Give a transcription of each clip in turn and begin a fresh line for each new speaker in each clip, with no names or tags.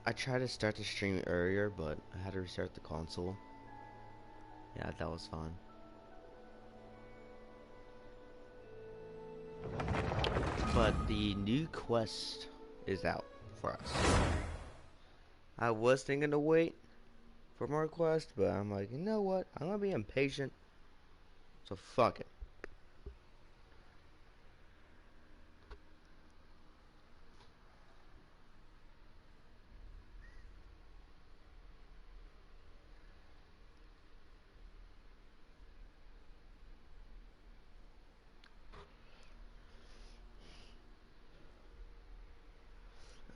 I tried to start the stream earlier, but I had to restart the console. Yeah, that was fun. But the new quest is out for us. I was thinking to wait for more quests, but I'm like, you know what? I'm gonna be impatient, so fuck it.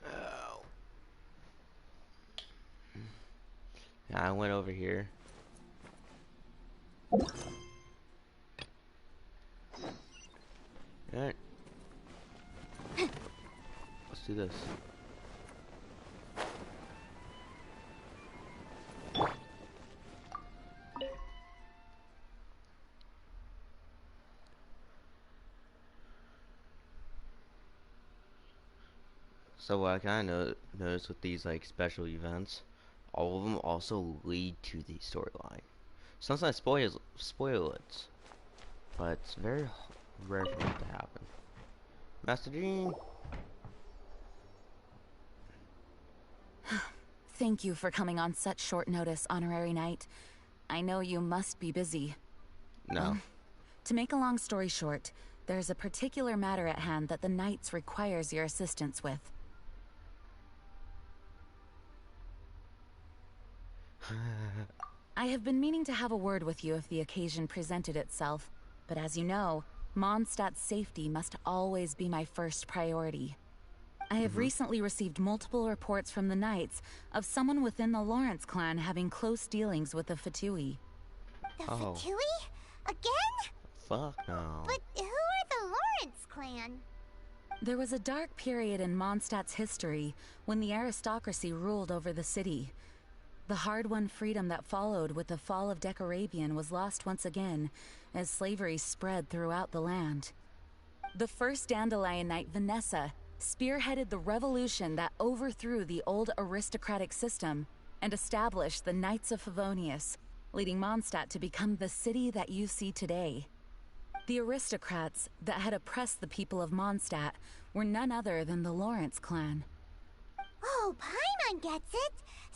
Oh. Yeah, I went over here. Alright. Let's do this. So what I kind of noticed with these like special events, all of them also lead to the storyline. Sometimes spoil it, but it's very rare for it to happen. Master Gene.
Thank you for coming on such short notice, Honorary Knight. I know you must be busy.
No.
To make a long story short, there's a particular matter at hand that the Knights requires your assistance with. I have been meaning to have a word with you if the occasion presented itself, but as you know, Mondstadt's safety must always be my first priority. I have recently received multiple reports from the Knights of someone within the Lawrence clan having close dealings with the Fatui.
The
Oh.
Fatui? Again?
Fuck no.
But who are the Lawrence clan?
There was a dark period in Mondstadt's history when the aristocracy ruled over the city. The hard-won freedom that followed with the fall of Decarabian was lost once again, as slavery spread throughout the land. The first Dandelion Knight, Vanessa, spearheaded the revolution that overthrew the old aristocratic system and established the Knights of Favonius, leading Mondstadt to become the city that you see today. The aristocrats that had oppressed the people of Mondstadt were none other than the Lawrence clan.
Oh, Paimon gets it!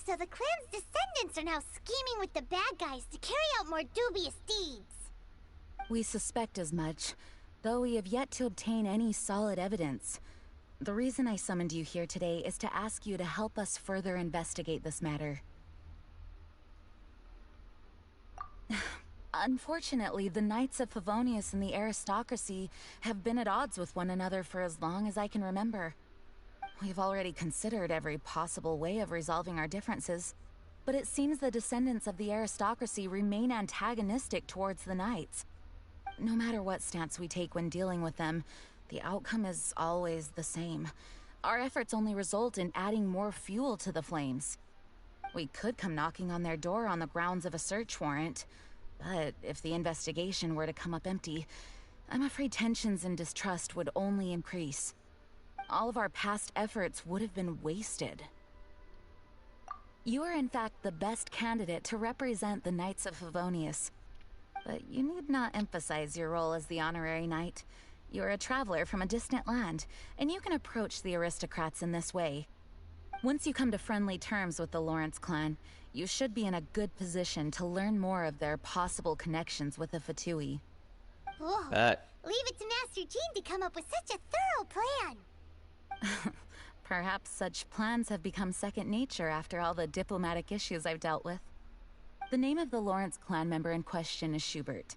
So the clan's descendants are now scheming with the bad guys to carry out more dubious deeds.
We suspect as much, though we have yet to obtain any solid evidence. The reason I summoned you here today is to ask you to help us further investigate this matter. Unfortunately, the Knights of Favonius and the aristocracy have been at odds with one another for as long as I can remember. We've already considered every possible way of resolving our differences, but it seems the descendants of the aristocracy remain antagonistic towards the Knights. No matter what stance we take when dealing with them, the outcome is always the same. Our efforts only result in adding more fuel to the flames. We could come knocking on their door on the grounds of a search warrant, but if the investigation were to come up empty, I'm afraid tensions and distrust would only increase. All of our past efforts would have been wasted. You are in fact the best candidate to represent the Knights of Favonius. But you need not emphasize your role as the honorary knight. You're a traveler from a distant land, and you can approach the aristocrats in this way. Once you come to friendly terms with the Lawrence clan, you should be in a good position to learn more of their possible connections with the Fatui.
Whoa. Leave it to Master Jean to come up with such a thorough plan.
Perhaps such plans have become second nature after all the diplomatic issues I've dealt with. The name of the Lawrence clan member in question is Schubert.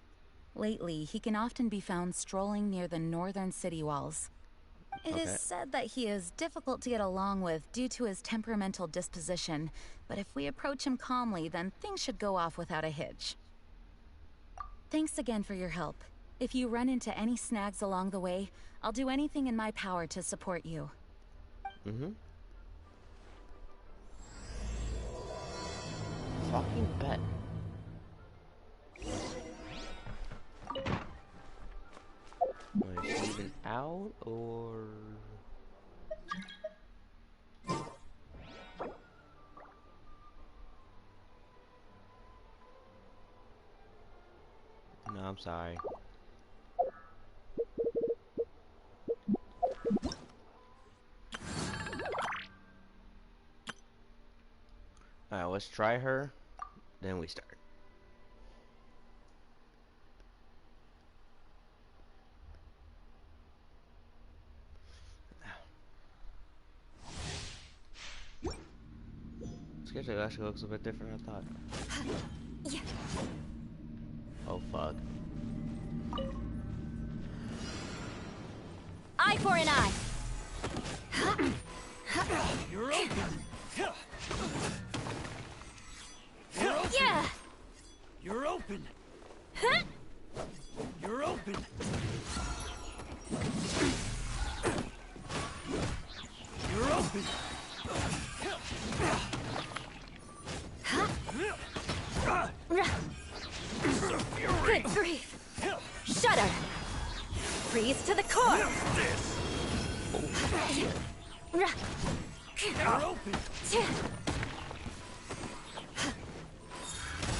Lately, he can often be found strolling near the northern city walls. It is said that he is difficult to get along with due to his temperamental disposition, but if we approach him calmly, then things should go off without a hitch. Thanks again for your help. If you run into any snags along the way, I'll do anything in my power to support you.
Fucking bet. Is she even out or? I'm sorry. Alright, let's try her. Then we start. Sketch actually looks a bit different than I thought. Oh fuck.
Eye for an eye.
You're open.
Yeah.
You're open. You're open. You're open.
Good grief. Shudder. Freeze to the core.
You're open.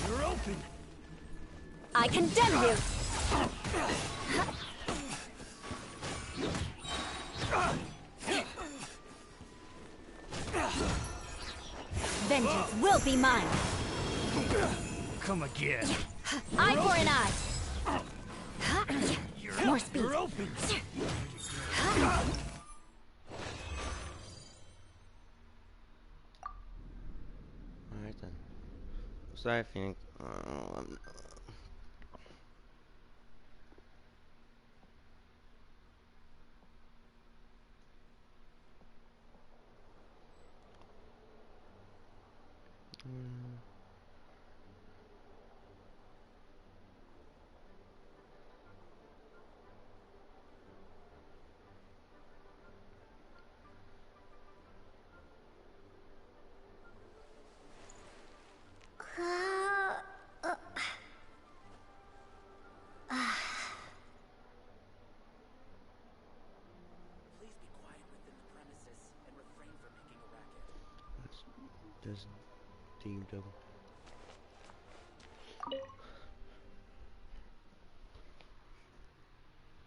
You're open.
I condemn you. Vengeance will be mine.
Come again.
Eye for an eye. More speed.
You're open.
Alright then. So I think
Please be quiet within the premises and refrain from making a racket.
Just deemed them.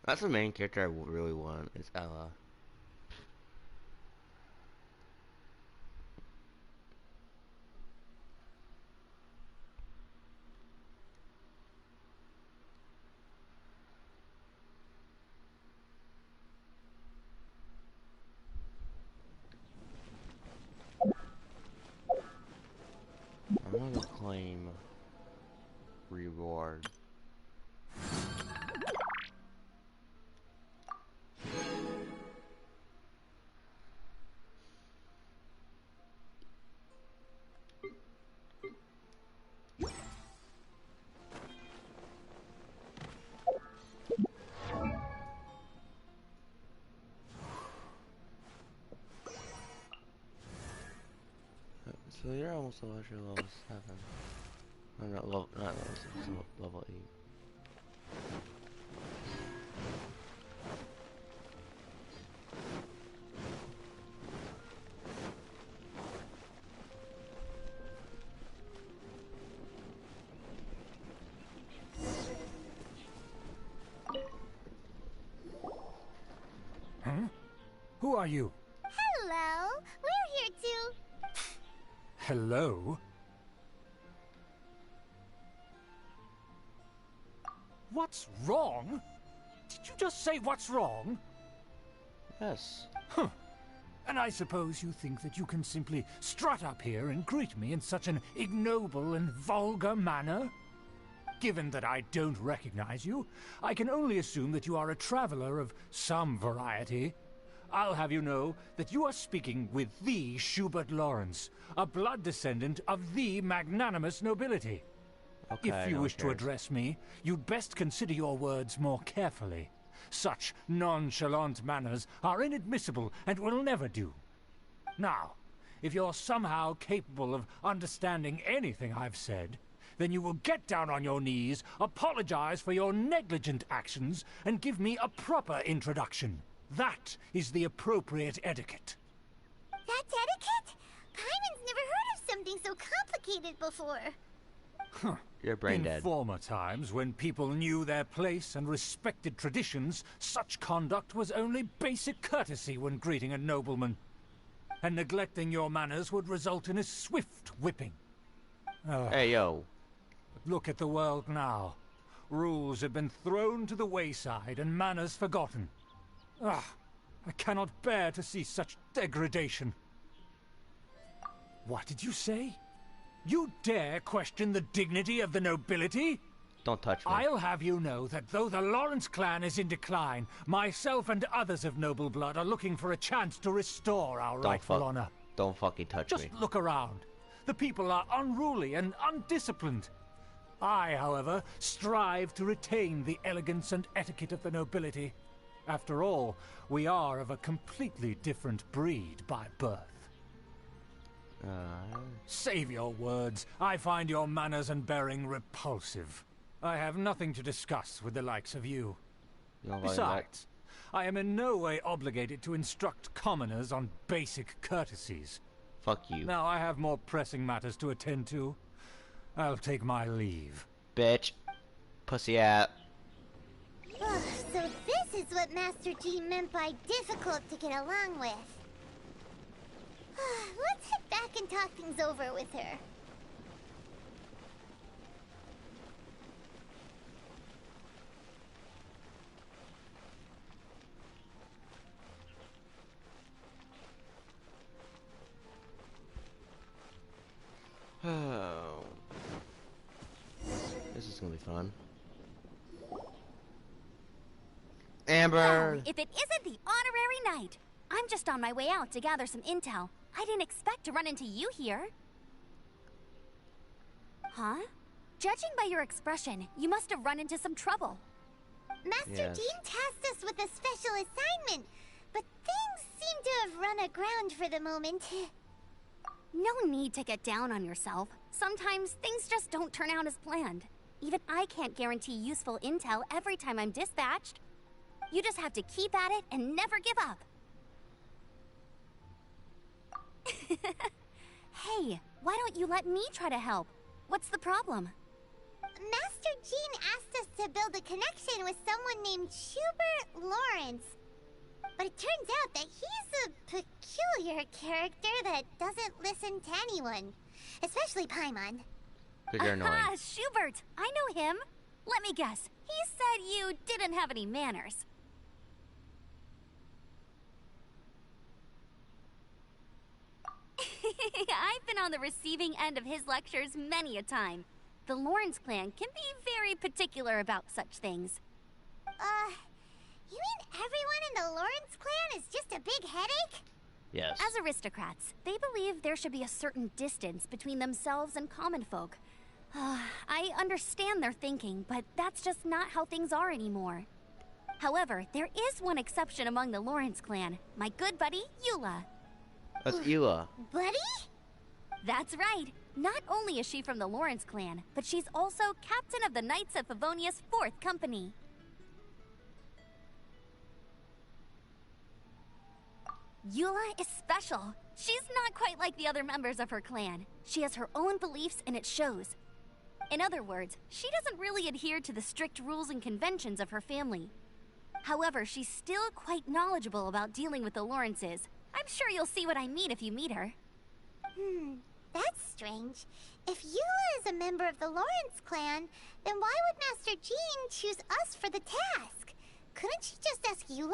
That's the main character I really want, is Ella. I'm gonna claim reward. So you're almost level 7. No, not level 6, level 8.
Huh? Who are you?
Hello. We're here to...
Hello? What's wrong? Did you just say what's wrong?
Yes.
Huh. And I suppose you think that you can simply strut up here and greet me in such an ignoble and vulgar manner? Given that I don't recognize you, I can only assume that you are a traveler of some variety. I'll have you know that you are speaking with the Schubert Lawrence, a blood descendant of the magnanimous nobility.
Okay,
If you
no
wish to
cares.
address me, you'd best consider your words more carefully. Such nonchalant manners are inadmissible and will never do. Now, if you're somehow capable of understanding anything I've said, then you will get down on your knees, apologize for your negligent actions, and give me a proper introduction. That is the appropriate etiquette.
That's etiquette? Paimon's never heard of something so complicated before.
You're brain
In
dead.
former times, when people knew their place and respected traditions, such conduct was only basic courtesy when greeting a nobleman. And neglecting your manners would result in a swift whipping.
Hey, yo.
But look at the world now. Rules have been thrown to the wayside and manners forgotten. I cannot bear to see such degradation. What did you say? You dare question the dignity of the nobility?
Don't touch me.
I'll have you know that though the Lawrence clan is in decline, myself and others of noble blood are looking for a chance to restore our rightful honor.
Don't fucking touch me.
Just look around. The people are unruly and undisciplined. I, however, strive to retain the elegance and etiquette of the nobility. After all, we are of a completely different breed by birth. Save your words. I find your manners and bearing repulsive. I have nothing to discuss with the likes of you. Besides, I am in no way obligated to instruct commoners on basic courtesies.
Fuck you.
Now I have more pressing matters to attend to. I'll take my leave.
Bitch. Pussy out.
Ugh, so this is what Master Jean meant by difficult to get along with. Let's head back and talk things over with her.
Oh. This is gonna be fun. Amber!
Oh, if it isn't the honorary knight! I'm just on my way out to gather some intel. I didn't expect to run into you here. Huh? Judging by your expression, you must have run into some trouble.
Master
Yes.
Jean tasked us with a special assignment, but things seem to have run aground for the moment.
No need to get down on yourself. Sometimes things just don't turn out as planned. Even I can't guarantee useful intel every time I'm dispatched. You just have to keep at it and never give up. Hey, why don't you let me try to help? What's the problem?
Master Jean asked us to build a connection with someone named Schubert Lawrence. But it turns out that he's a peculiar character that doesn't listen to anyone, especially Paimon.
Because you're annoying.
Aha, Schubert! I know him. Let me guess. He said you didn't have any manners. I've been on the receiving end of his lectures many a time. The Lawrence clan can be very particular about such things.
You mean everyone in the Lawrence clan is just a big headache?
Yes.
As aristocrats, they believe there should be a certain distance between themselves and common folk. I understand their thinking, but that's just not how things are anymore. However, there is one exception among the Lawrence clan, my good buddy, Eula.
That's Eula.
Buddy?
That's right. Not only is she from the Lawrence clan, but she's also captain of the Knights of Favonia's 4th company. Eula is special. She's not quite like the other members of her clan. She has her own beliefs and it shows. In other words, she doesn't really adhere to the strict rules and conventions of her family. However, she's still quite knowledgeable about dealing with the Lawrences. I'm sure you'll see what I mean if you meet her.
That's strange. If Eula is a member of the Lawrence clan, then why would Master Jean choose us for the task? Couldn't she just ask Eula?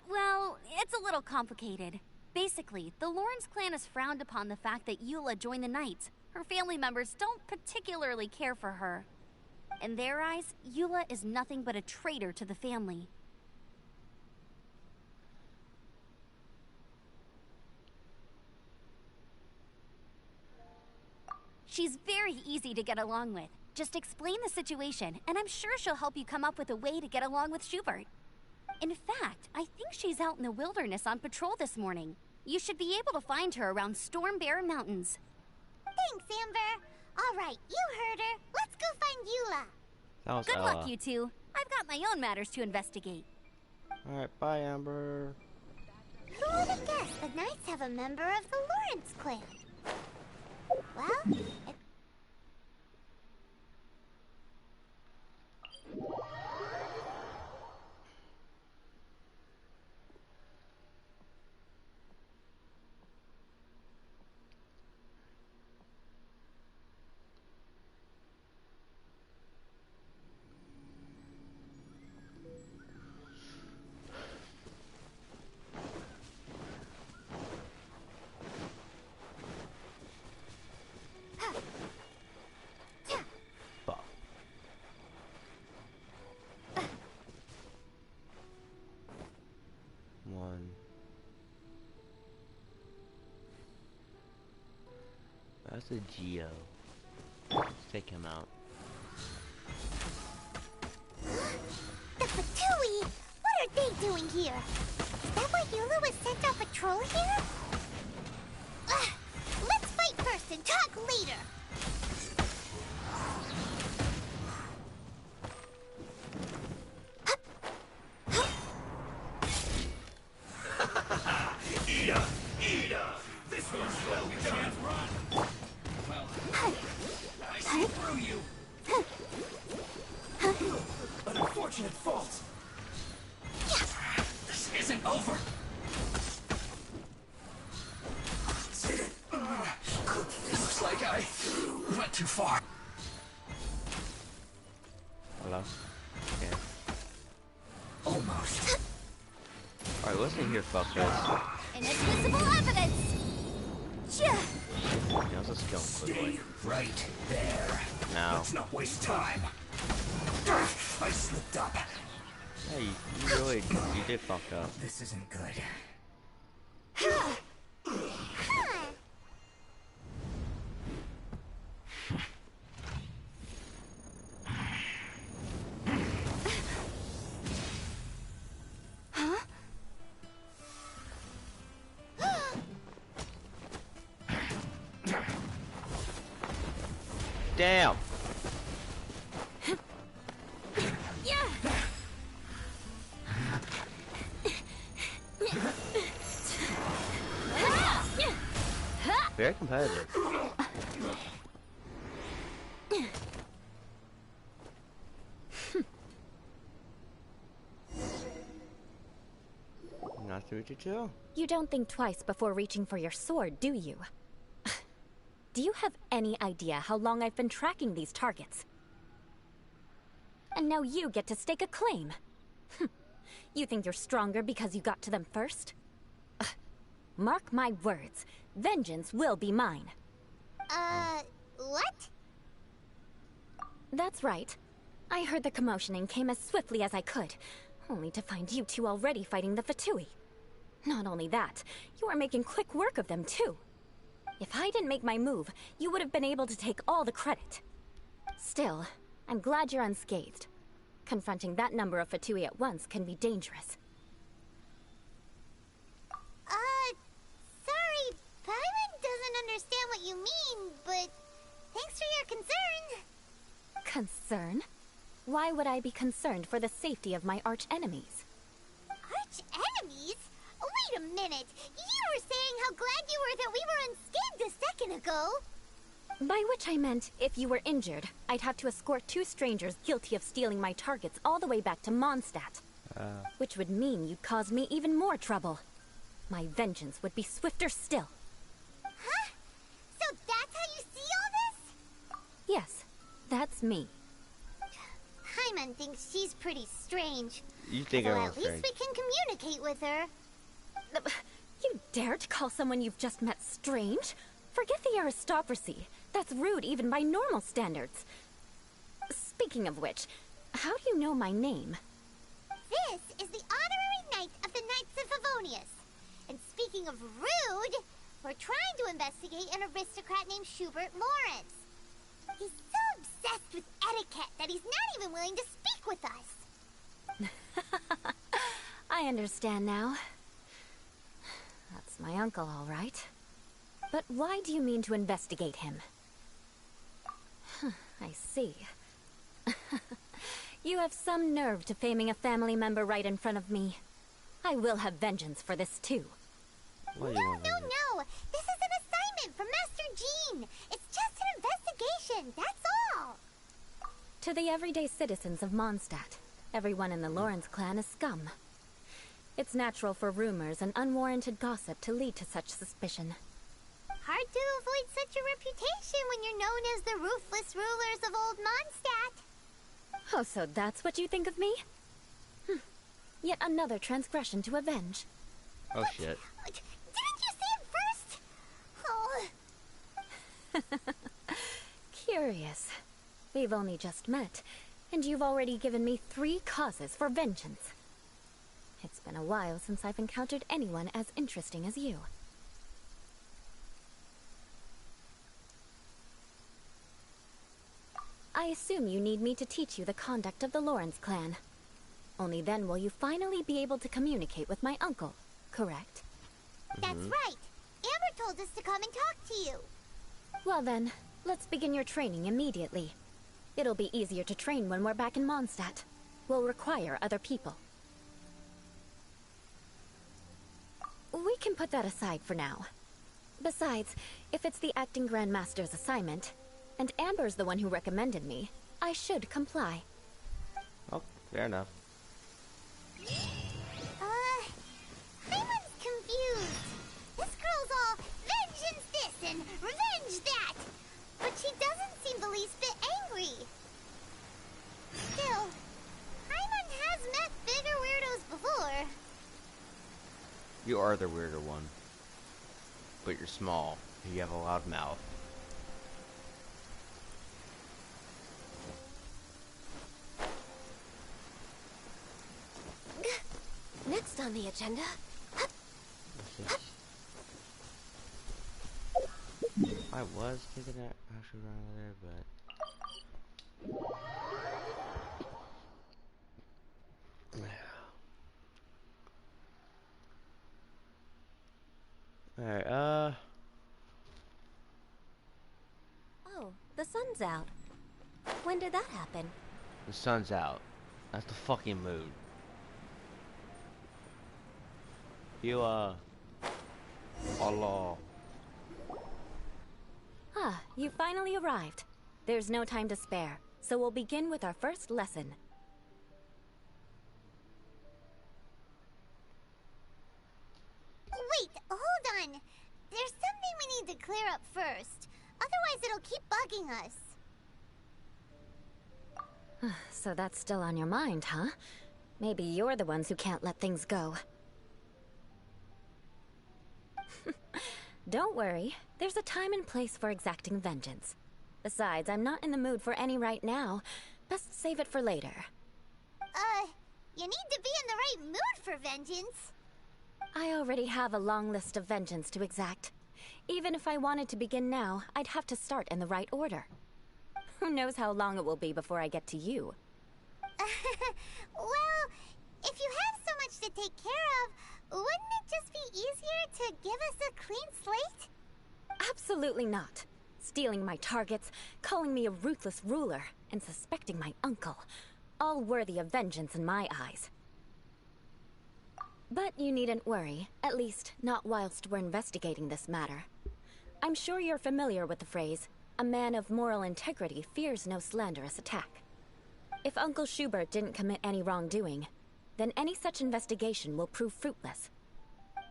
Well, it's a little complicated. Basically, the Lawrence clan has frowned upon the fact that Eula joined the Knights. Her family members don't particularly care for her. In their eyes, Eula is nothing but a traitor to the family. She's very easy to get along with. Just explain the situation, and I'm sure she'll help you come up with a way to get along with Schubert. In fact, I think she's out in the wilderness on patrol this morning. You should be able to find her around Storm Bear Mountains.
Thanks, Amber. All right, you heard her. Let's go find Eula.
That was
Good
Ella.
luck, you two. I've got my own matters to investigate.
Alright, bye, Amber.
Who would have guessed the Knights have a member of the Lawrence clan? Well,
That's a Geo. Let's take him out.
The Fatui! What are they doing here? Is that why Yula was sent on patrol here? Ugh, let's fight first and talk later!
Ida! This one's well, we can't run! Well, I see through you! An unfortunate fault! This isn't over! Looks like I went too far.
Hello? Yeah.
Almost.
Alright, listen here, fuckers.
Inadmissible evidence! Yeah.
Yeah, let's just kill him quickly.
Stay right there.
Now.
Let's not waste time. I slipped up.
Yeah, you really, you did fuck up.
This isn't good.
Damn! Very competitive. Not 3-2.
You don't think twice before reaching for your sword, do you? Do you have any idea how long I've been tracking these targets? And now you get to stake a claim. You think you're stronger because you got to them first? Mark my words, vengeance will be mine.
What?
That's right. I heard the commotion and came as swiftly as I could, only to find you two already fighting the Fatui. Not only that, you are making quick work of them too. If I didn't make my move, you would have been able to take all the credit. Still, I'm glad you're unscathed. Confronting that number of Fatui at once can be dangerous.
Sorry, Paimon doesn't understand what you mean, but thanks for your concern.
Concern? Why would I be concerned for the safety of my arch-enemies?
Arch-enemies? Wait a minute! You were saying how glad you were that we were unscathed a second ago!
By which I meant, if you were injured, I'd have to escort two strangers guilty of stealing my targets all the way back to Mondstadt. Which would mean you'd cause me even more trouble. My vengeance would be swifter still.
Huh? So that's how you see all this?
Yes, that's me.
Paimon thinks she's pretty strange.
You think
So
everyone's
at least
strange.
we can communicate with her.
You dare to call someone you've just met strange? Forget the aristocracy. That's rude even by normal standards. Speaking of which, how do you know my name?
This is the honorary knight of the Knights of Favonius. And speaking of rude, we're trying to investigate an aristocrat named Schubert Lawrence. He's so obsessed with etiquette that he's not even willing to speak with us.
I understand now. That's my uncle, all right. But why do you mean to investigate him? I see. You have some nerve to faming a family member right in front of me. I will have vengeance for this too.
What do you want?
No. This is an assignment from Master Jean. It's just an investigation, that's all.
To the everyday citizens of Mondstadt, everyone in the Lawrence clan is scum. It's natural for rumors and unwarranted gossip to lead to such suspicion.
Hard to avoid such a reputation when you're known as the ruthless rulers of Old Mondstadt.
Oh, so that's what you think of me? Yet another transgression to avenge.
Oh shit.
Didn't you say it first? Oh.
Curious. We've only just met, and you've already given me 3 causes for vengeance. It's been a while since I've encountered anyone as interesting as you. I assume you need me to teach you the conduct of the Lawrence clan. Only then will you finally be able to communicate with my uncle, correct?
That's right. Amber told us to come and talk to you.
Well then, let's begin your training immediately. It'll be easier to train when we're back in Mondstadt. We'll require other people. We can put that aside for now. Besides, if it's the acting Grandmaster's assignment, and Amber's the one who recommended me, I should comply.
Oh, fair enough.
Hyman's confused. This girl's all vengeance this and revenge that. But she doesn't seem the least bit angry. Still, Hyman has met bigger weirdos before.
You are the weirder one. But you're small. You have a loud mouth.
Next on the agenda.
I was thinking that I should run over there, but alright,
Oh, the sun's out. When did that happen?
the sun's out. That's the fucking mood. You, Allah.
Ah, you finally arrived. There's no time to spare, so we'll begin with our first lesson.
Wait, hold on. There's something we need to clear up first. Otherwise, it'll keep bugging us.
So that's still on your mind, huh? Maybe you're the ones who can't let things go. Don't worry. There's a time and place for exacting vengeance. Besides, I'm not in the mood for any right now. Best save it for later.
You need to be in the right mood for vengeance.
I already have a long list of vengeance to exact. Even if I wanted to begin now, I'd have to start in the right order. Who knows how long it will be before I get to you?
Well, if you have so much to take care of, wouldn't it just be easier to give us a clean slate?
Absolutely not. Stealing my targets, calling me a ruthless ruler, and suspecting my uncle. All worthy of vengeance in my eyes. But you needn't worry, at least not whilst we're investigating this matter. I'm sure you're familiar with the phrase, a man of moral integrity fears no slanderous attack. If Uncle Schubert didn't commit any wrongdoing, then any such investigation will prove fruitless.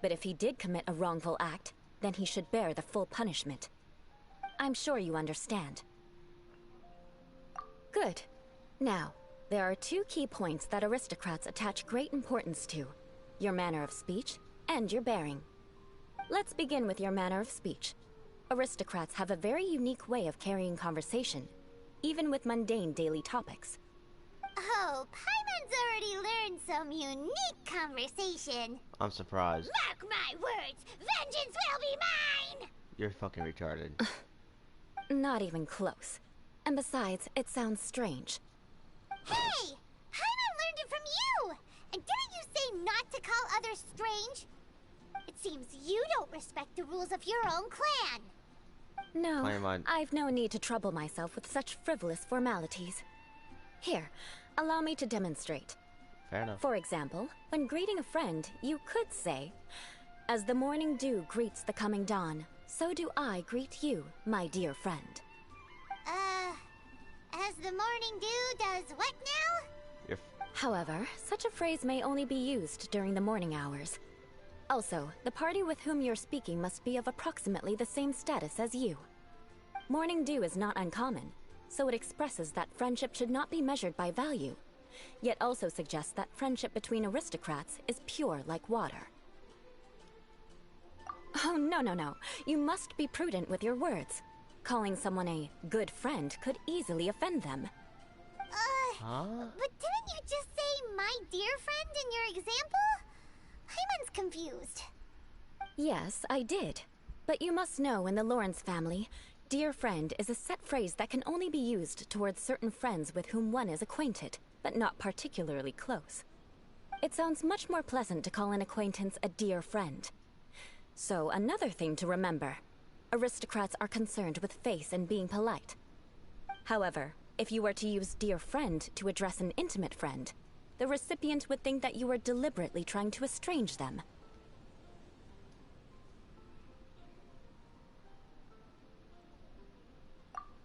But if he did commit a wrongful act, then he should bear the full punishment. I'm sure you understand. Good. Now, there are two key points that aristocrats attach great importance to. Your manner of speech, and your bearing. Let's begin with your manner of speech. Aristocrats have a very unique way of carrying conversation, even with mundane daily topics.
Oh, Paimon's already learned some unique conversation.
I'm surprised.
Mark my words, vengeance will be mine!
You're fucking retarded.
Not even close. And besides, it sounds strange.
Hey! Paimon learned it from you! And didn't you say not to call others strange? It seems you don't respect the rules of your own clan.
No,
Paimon.
I've no need to trouble myself with such frivolous formalities. Here, allow me to demonstrate.
Fair enough.
For example, when greeting a friend, you could say, "As the morning dew greets the coming dawn, so do I greet you, my dear friend."
As the morning dew does what now?
You're
However, such a phrase may only be used during the morning hours. Also, the party with whom you're speaking must be of approximately the same status as you. Morning dew is not uncommon, so it expresses that friendship should not be measured by value, yet also suggests that friendship between aristocrats is pure like water. Oh, no, no, no. You must be prudent with your words. Calling someone a good friend could easily offend them.
Huh?
But didn't you just say my dear friend in your example? Paimon's confused.
Yes, I did. But you must know in the Lawrence family, Dear friend is a set phrase that can only be used towards certain friends with whom one is acquainted, but not particularly close. It sounds much more pleasant to call an acquaintance a dear friend. So, another thing to remember. Aristocrats are concerned with face and being polite. However, if you were to use dear friend to address an intimate friend, the recipient would think that you were deliberately trying to estrange them.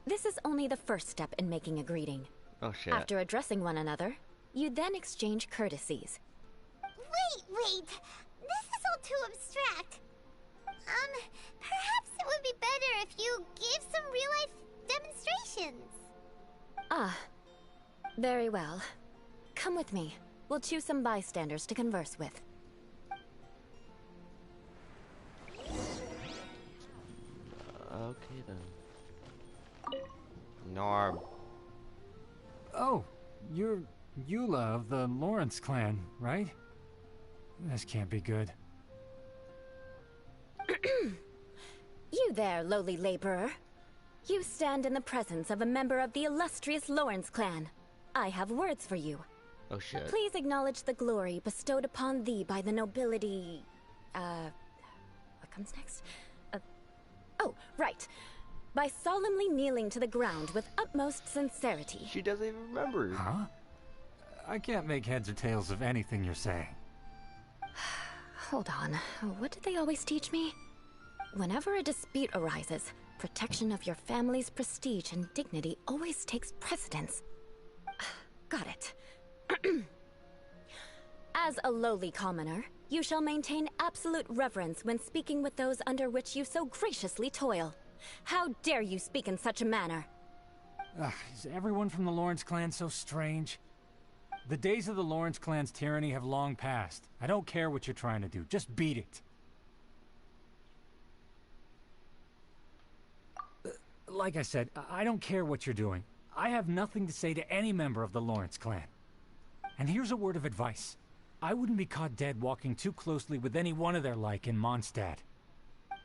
This is only the first step in making a greeting.
Oh shit.
After addressing one another, you then exchange courtesies.
Wait! This is all too abstract. Perhaps it would be better if you gave some real-life demonstrations.
Ah, very well. Come with me. We'll choose some bystanders to converse with.
Okay then. Norm.
Oh, you're Eula of the Lawrence clan, right? This can't be good.
You there, lowly laborer. You stand in the presence of a member of the illustrious Lawrence clan. I have words for you.
Oh shit.
Please acknowledge the glory bestowed upon thee by the nobility... what comes next? Oh, right. By solemnly kneeling to the ground with utmost sincerity.
She doesn't even remember.
Huh? I can't make heads or tails of anything you're saying.
Hold on. What did they always teach me? Whenever a dispute arises, protection of your family's prestige and dignity always takes precedence. Got it. As a lowly commoner, you shall maintain absolute reverence when speaking with those under which you so graciously toil. How dare you speak in such a manner?
Is everyone from the Lawrence clan so strange? The days of the Lawrence clan's tyranny have long passed. I don't care what you're trying to do. Just beat it. Like I said, I don't care what you're doing. I have nothing to say to any member of the Lawrence clan. And here's a word of advice. I wouldn't be caught dead walking too closely with any one of their like in Mondstadt.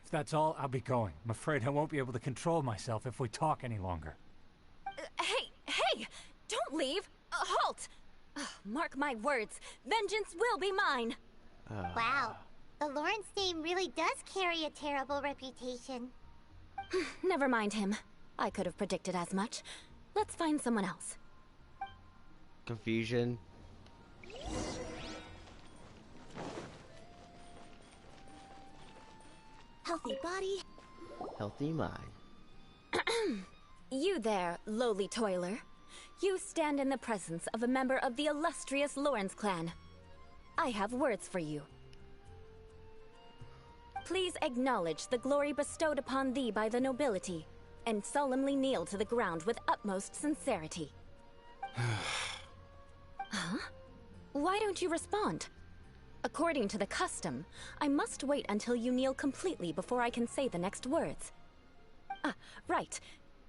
If that's all, I'll be going. I'm afraid I won't be able to control myself if we talk any longer.
Hey! Don't leave! Halt! Mark my words, vengeance will be mine!
Wow. The Lawrence name really does carry a terrible reputation.
Never mind him. I could have predicted as much. Let's find someone else.
Confusion.
Healthy body.
Healthy mind.
You there, lowly toiler. You stand in the presence of a member of the illustrious Lawrence clan. I have words for you. Please acknowledge the glory bestowed upon thee by the nobility, and solemnly kneel to the ground with utmost sincerity. Huh? Why don't you respond? According to the custom, I must wait until you kneel completely before I can say the next words. Right.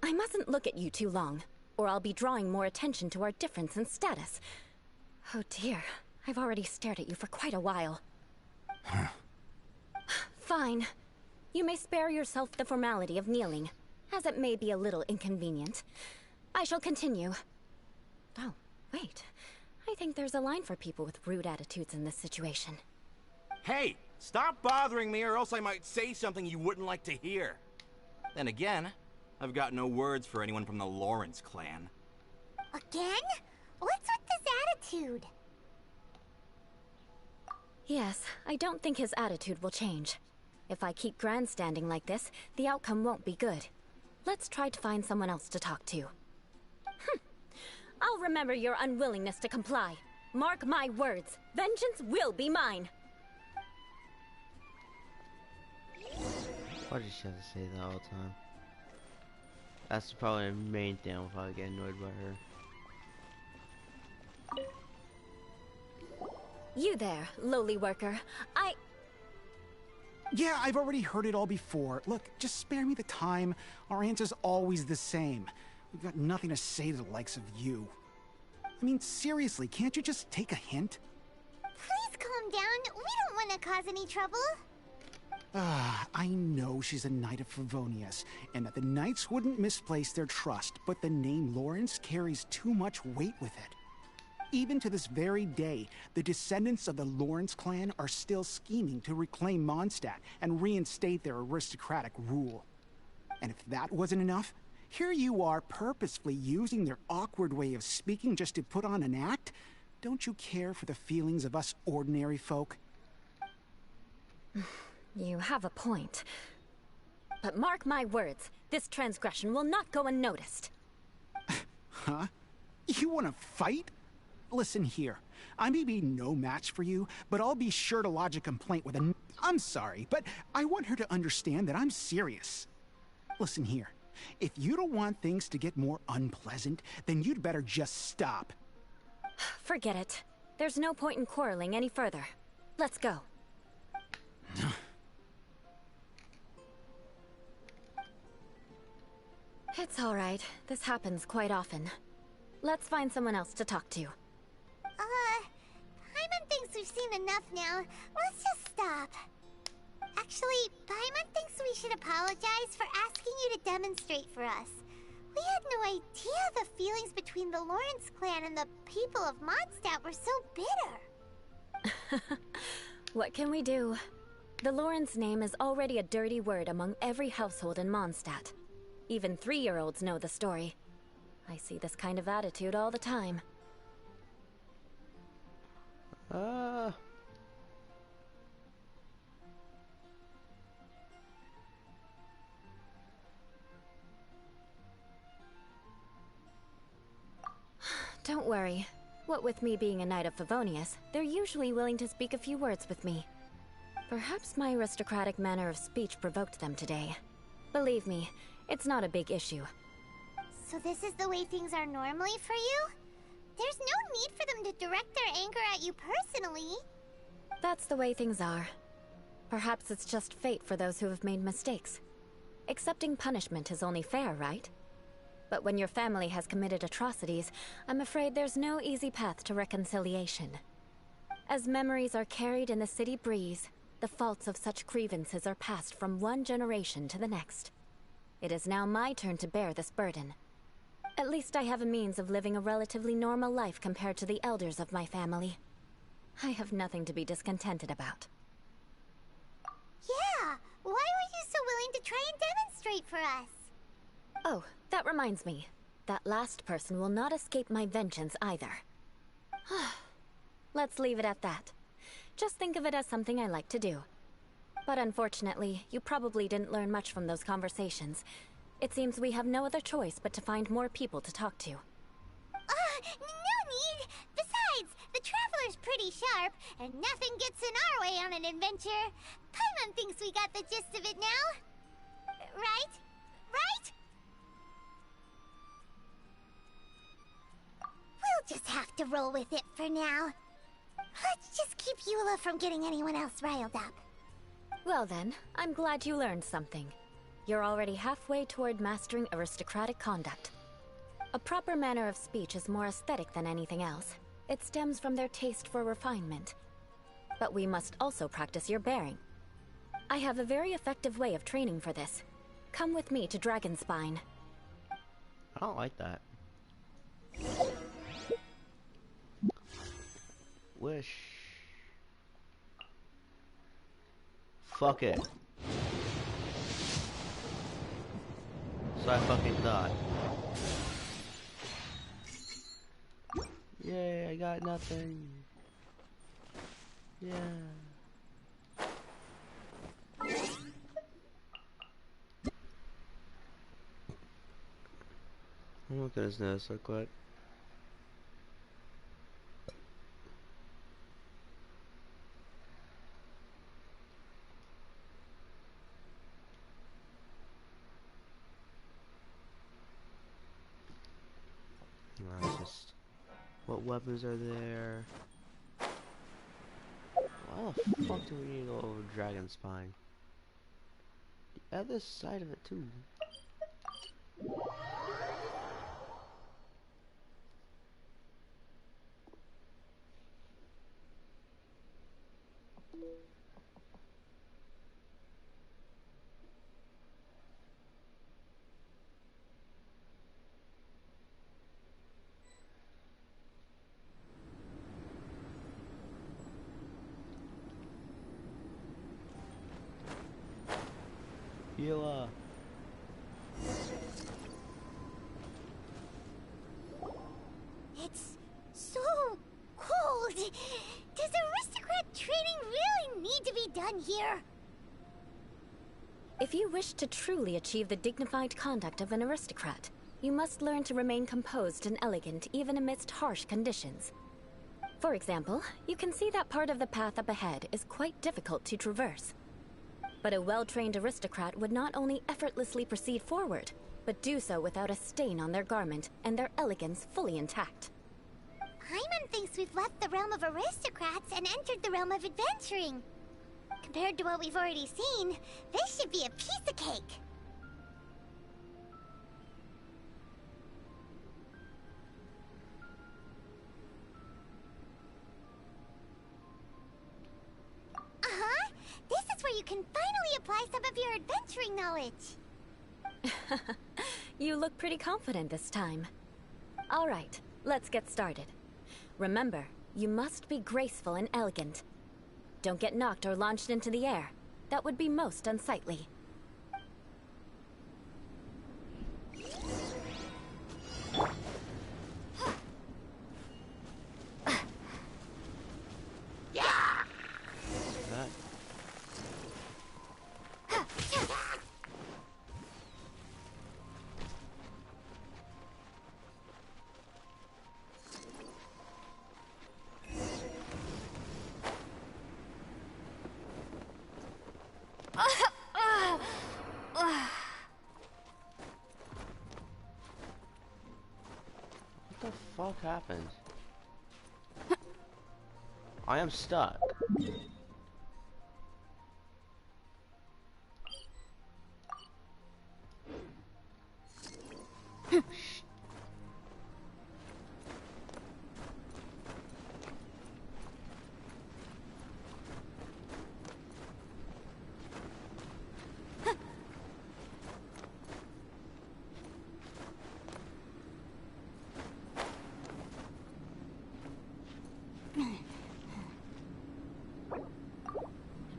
I mustn't look at you too long, or I'll be drawing more attention to our difference in status. Oh dear, I've already stared at you for quite a while. Fine. You may spare yourself the formality of kneeling, as it may be a little inconvenient. I shall continue. Oh, wait. I think there's a line for people with rude attitudes in this situation.
Hey, stop bothering me or else I might say something you wouldn't like to hear. Then again, I've got no words for anyone from the Lawrence clan.
Again? What's with this attitude?
Yes, I don't think his attitude will change. If I keep grandstanding like this, the outcome won't be good. Let's try to find someone else to talk to. I'll remember your unwillingness to comply. Mark my words, vengeance will be mine.
Why does she have to say that all the time? That's probably the main thing I'll probably get annoyed by her.
You there, lowly worker.
Yeah, I've already heard it all before. Look, just spare me the time. Our answer's always the same. We've got nothing to say to the likes of you. I mean, seriously, can't you just take a hint?
Please calm down. We don't want to cause any trouble.
I know she's a Knight of Favonius, and that the Knights wouldn't misplace their trust, but the name Lawrence carries too much weight with it. Even to this very day, the descendants of the Lawrence clan are still scheming to reclaim Mondstadt and reinstate their aristocratic rule. And if that wasn't enough, here you are purposefully using their awkward way of speaking just to put on an act? Don't you care for the feelings of us ordinary folk?
You have a point. But mark my words, this transgression will not go unnoticed.
Huh? You want to fight? Listen here, I may be no match for you, but I'll be sure to lodge a complaint with a... I'm sorry, but I want her to understand that I'm serious. Listen here, if you don't want things to get more unpleasant, then you'd better just stop.
Forget it. There's no point in quarreling any further. Let's go. It's all right. This happens quite often. Let's find someone else to talk to.
Paimon thinks we've seen enough now. Let's just stop. Actually, Paimon thinks we should apologize for asking you to demonstrate for us. We had no idea the feelings between the Lawrence clan and the people of Mondstadt were so bitter.
What can we do? The Lawrence name is already a dirty word among every household in Mondstadt. Even 3-year-olds know the story. I see this kind of attitude all the time. Don't worry. What with me being a Knight of Favonius, they're usually willing to speak a few words with me. Perhaps my aristocratic manner of speech provoked them today. Believe me, it's not a big issue.
So this is the way things are normally for you? There's no need for them to direct their anger at you personally.
That's the way things are. Perhaps it's just fate for those who have made mistakes. Accepting punishment is only fair, right? But when your family has committed atrocities, I'm afraid there's no easy path to reconciliation. As memories are carried in the city breeze, the faults of such grievances are passed from one generation to the next. It is now my turn to bear this burden. At least I have a means of living a relatively normal life compared to the elders of my family. I have nothing to be discontented about.
Yeah, why were you so willing to try and demonstrate for us?
Oh, that reminds me. That last person will not escape my vengeance either. Let's leave it at that. Just think of it as something I like to do. But unfortunately, you probably didn't learn much from those conversations. It seems we have no other choice but to find more people to talk to.
No need! Besides, the Traveler's pretty sharp, and nothing gets in our way on an adventure. Paimon thinks we got the gist of it now. Right? Right? We'll just have to roll with it for now. Let's just keep Eula from getting anyone else riled up.
Well then, I'm glad you learned something. You're already halfway toward mastering aristocratic conduct. A proper manner of speech is more aesthetic than anything else. It stems from their taste for refinement. But we must also practice your bearing. I have a very effective way of training for this. Come with me to Dragonspine.
I don't like that. Wish. Fuck it. So I fucking thought. Yay, I got nothing. Yeah. I'm looking at his nose so quick. Just what weapons are there? Why the fuck do we need to go over Dragonspine? The other side of it too. Eula.
It's so cold. Does aristocrat training really need to be done here?
If you wish to truly achieve the dignified conduct of an aristocrat, you must learn to remain composed and elegant even amidst harsh conditions. For example, you can see that part of the path up ahead is quite difficult to traverse. But a well-trained aristocrat would not only effortlessly proceed forward, but do so without a stain on their garment and their elegance fully intact.
Paimon thinks we've left the realm of aristocrats and entered the realm of adventuring. Compared to what we've already seen, this should be a piece of cake. Uh-huh. This is where you can finally apply some of your adventuring knowledge.
You look pretty confident this time. All right, let's get started. Remember, you must be graceful and elegant. Don't get knocked or launched into the air. That would be most unsightly.
That. What the fuck happened? I am stuck.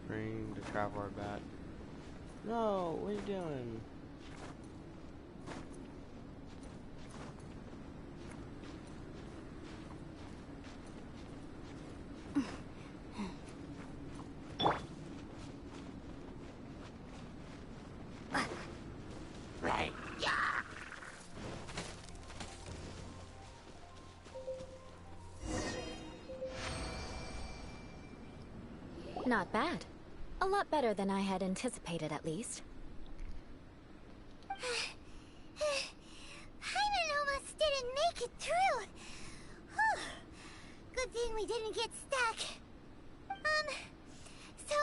Bring the traveler back. No, what are you doing?
Right.
Not bad. A lot better than I had anticipated, at least.
Paimon almost didn't make it through. Whew. Good thing we didn't get stuck. So,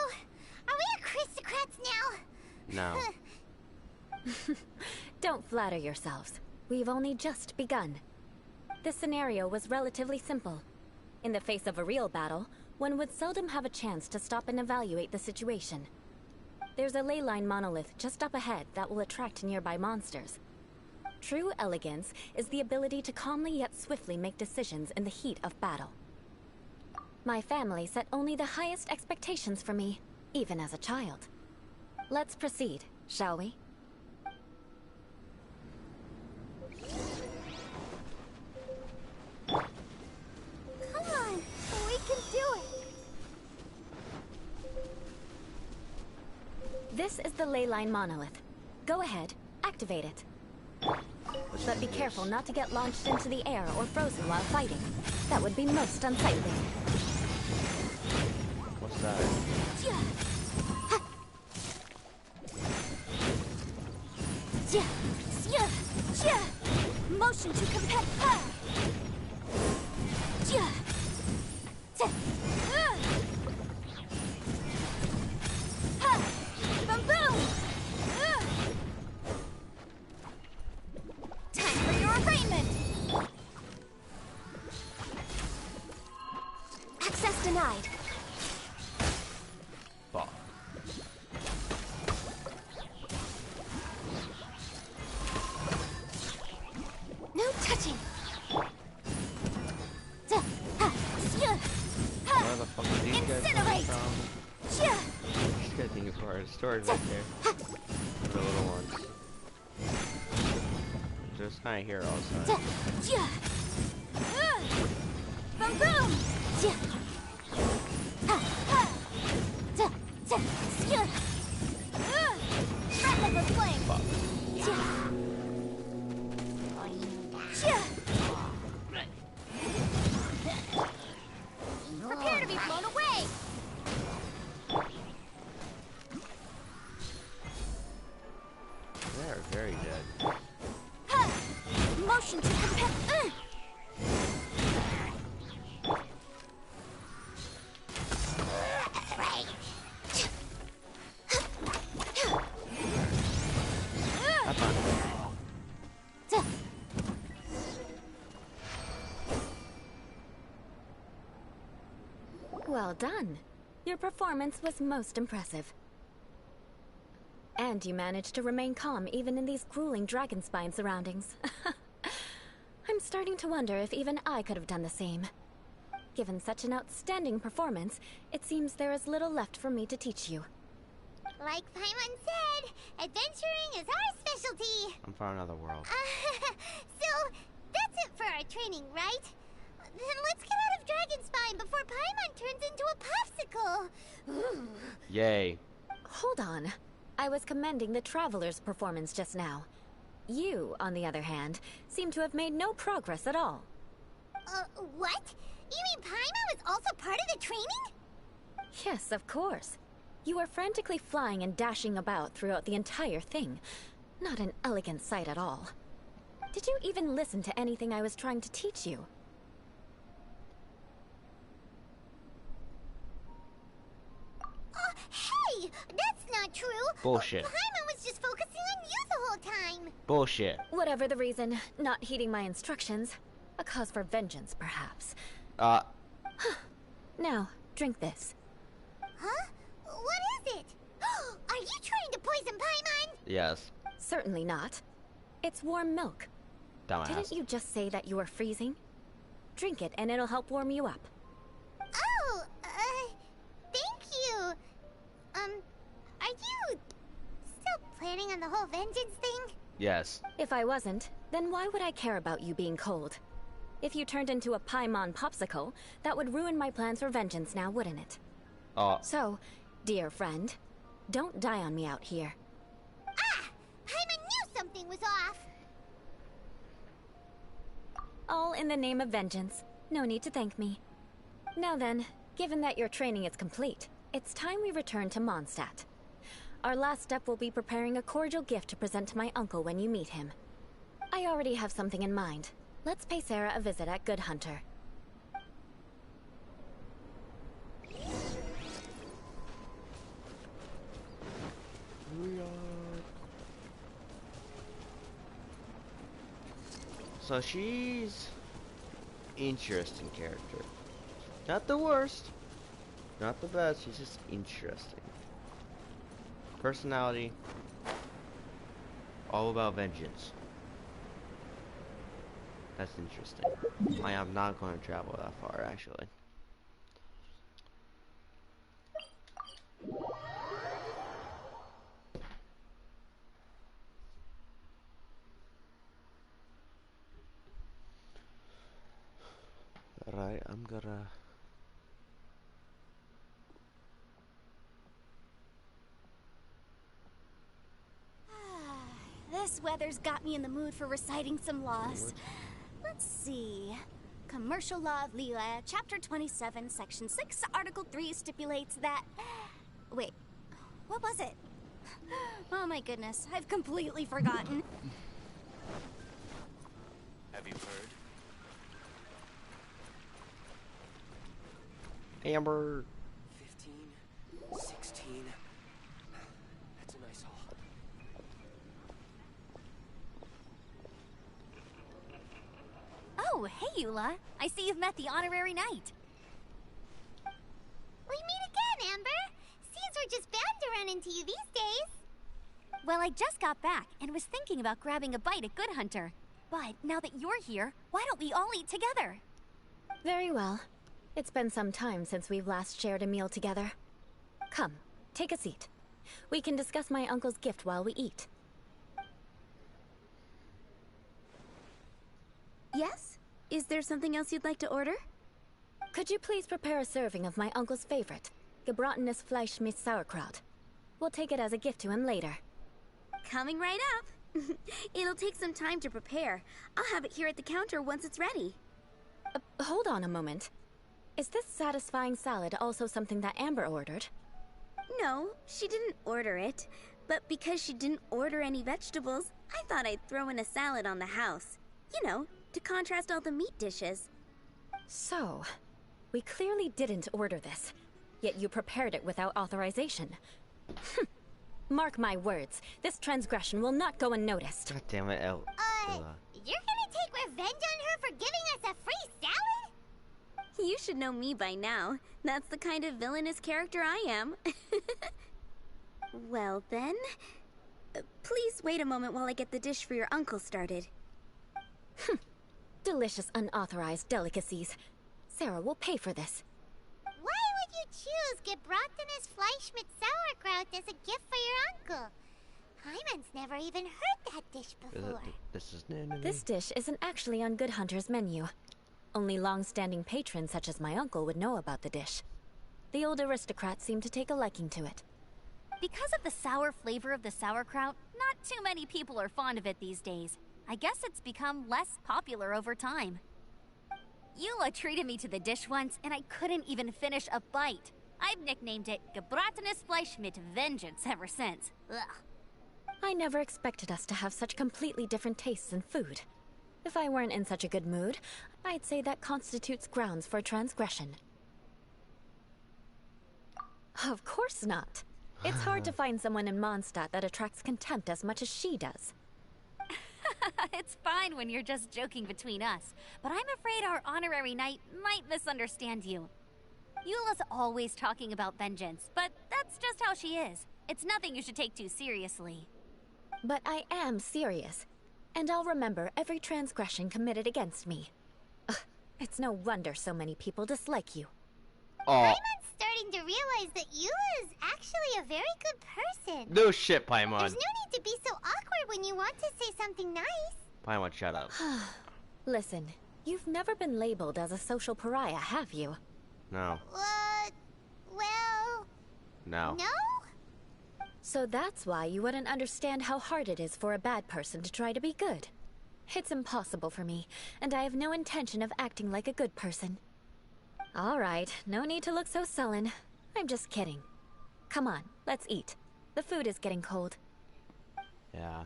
are we aristocrats now?
No.
Don't flatter yourselves. We've only just begun. This scenario was relatively simple. In the face of a real battle, one would seldom have a chance to stop and evaluate the situation. There's a ley line monolith just up ahead that will attract nearby monsters. True elegance is the ability to calmly yet swiftly make decisions in the heat of battle. My family set only the highest expectations for me, even as a child. Let's proceed, shall we?
Come on, we can do it.
This is the ley line monolith. Go ahead, activate it. But be careful not to get launched into the air or frozen while fighting. That would be most unsightly.
What's that?
Motion to compet. Boom boom. Time for your arraignment. Access denied.
Fuck.
No touching.
Where the fuck are these guys coming
Incinerate.
from? These guys think it's part of the story right there. little ones. Just kind of here also.
Boom boom! Tropical flame! Prepare to be blown away!
They are very dead.
Motion to compare.
Have fun.
Well done. Your performance was most impressive. And you managed to remain calm even in these grueling dragonspine surroundings. I'm starting to wonder if even I could have done the same. Given such an outstanding performance, it seems there is little left for me to teach you.
Like Paimon said, adventuring is our specialty.
I'm from another world.
So, that's it for our training, right? Then let's get out of Dragonspine before Paimon turns into a popsicle.
Yay.
Hold on. I was commending the Traveler's performance just now. You, on the other hand, seem to have made no progress at all.
What? You mean Paimon was also part of the training?
Yes, of course. You were frantically flying and dashing about throughout the entire thing. Not an elegant sight at all. Did you even listen to anything I was trying to teach you?
Hey! That's not true!
Bullshit.
Paimon was just focusing on you the whole time!
Bullshit.
Whatever the reason, not heeding my instructions. A cause for vengeance, perhaps. Now, drink this.
Huh? What is it? Are you trying to poison Paimon?
Yes.
Certainly not. It's warm milk.
Dumbass.
Didn't you just say that you were freezing? Drink it and it'll help warm you up.
Oh, thank you. Are you still planning on the whole vengeance thing?
Yes.
If I wasn't, then why would I care about you being cold? If you turned into a Paimon popsicle, that would ruin my plans for vengeance now, wouldn't it? So, dear friend, don't die on me out here.
Ah! Paimon knew something was off!
All in the name of vengeance. No need to thank me. Now then, given that your training is complete, it's time we return to Mondstadt. Our last step will be preparing a cordial gift to present to my uncle when you meet him. I already have something in mind. Let's pay Sarah a visit at Good Hunter.
So she's interesting character. Not the worst. Not the best, she's just interesting. Personality. All about vengeance. That's interesting. I am not going to travel that far, actually. Alright, I'm gonna...
This weather's got me in the mood for reciting some laws. Let's see. Commercial Law of Leela, Chapter 27, Section 6, Article 3 stipulates that... Wait, what was it? Oh my goodness, I've completely forgotten.
Have you heard?
Amber.
15, 16. That's a nice haul.
Oh, hey, Eula. I see you've met the honorary knight.
We meet again, Amber! Seems we're just bound to run into you these days.
Well, I just got back and was thinking about grabbing a bite at Good Hunter. But now that you're here, why don't we all eat together?
Very well. It's been some time since we've last shared a meal together. Come, take a seat. We can discuss my uncle's gift while we eat.
Is there something else you'd like to order?
Could you please prepare a serving of my uncle's favorite, gebratenes Fleisch mit Sauerkraut? We'll take it as a gift to him later.
Coming right up. It'll take some time to prepare. I'll have it here at the counter once it's ready.
Hold on a moment. Is this satisfying salad also something that Amber ordered?
No, she didn't order it. But because she didn't order any vegetables, I thought I'd throw in a salad on the house. You know, to contrast all the meat dishes.
So, we clearly didn't order this, yet you prepared it without authorization. Mark my words, this transgression will not go unnoticed.
God damn it, El.
You're gonna take revenge on her for giving us a free salad?
You should know me by now. That's the kind of villainous character I am. Well then, please wait a moment while I get the dish for your uncle started.
Delicious unauthorized delicacies. Sarah will pay for this.
Why would you choose gebratenes Fleisch mit Sauerkraut as a gift for your uncle? Hyman's never even heard that dish before.
This is new to me.
This dish isn't actually on Good Hunter's menu. Only long-standing patrons such as my uncle would know about the dish. The old aristocrat seemed to take a liking to it.
Because of the sour flavor of the sauerkraut, not too many people are fond of it these days. I guess it's become less popular over time. Eula treated me to the dish once, and I couldn't even finish a bite. I've nicknamed it gebratenes Fleisch mit Vengeance ever since. Ugh.
I never expected us to have such completely different tastes in food. If I weren't in such a good mood, I'd say that constitutes grounds for transgression. Of course not. It's hard to find someone in Mondstadt that attracts contempt as much as she does.
It's fine when you're just joking between us, but I'm afraid our honorary knight might misunderstand you. Eula's always talking about vengeance, but that's just how she is. It's nothing you should take too seriously.
But I am serious, and I'll remember every transgression committed against me. Ugh, it's no wonder so many people dislike you.
Oh,
Paimon's starting to realize that Eula is actually a very good person.
no shit,
There's
Paimon.
no need to be so awkward when you want to say something nice.
Paimon, shut up.
Listen, you've never been labeled as a social pariah, have you?
No.
Well...
No.
No?
So that's why you wouldn't understand how hard it is for a bad person to try to be good. It's impossible for me, and I have no intention of acting like a good person. All right, no need to look so sullen. I'm just kidding. Come on, let's eat. The food is getting cold.
Yeah.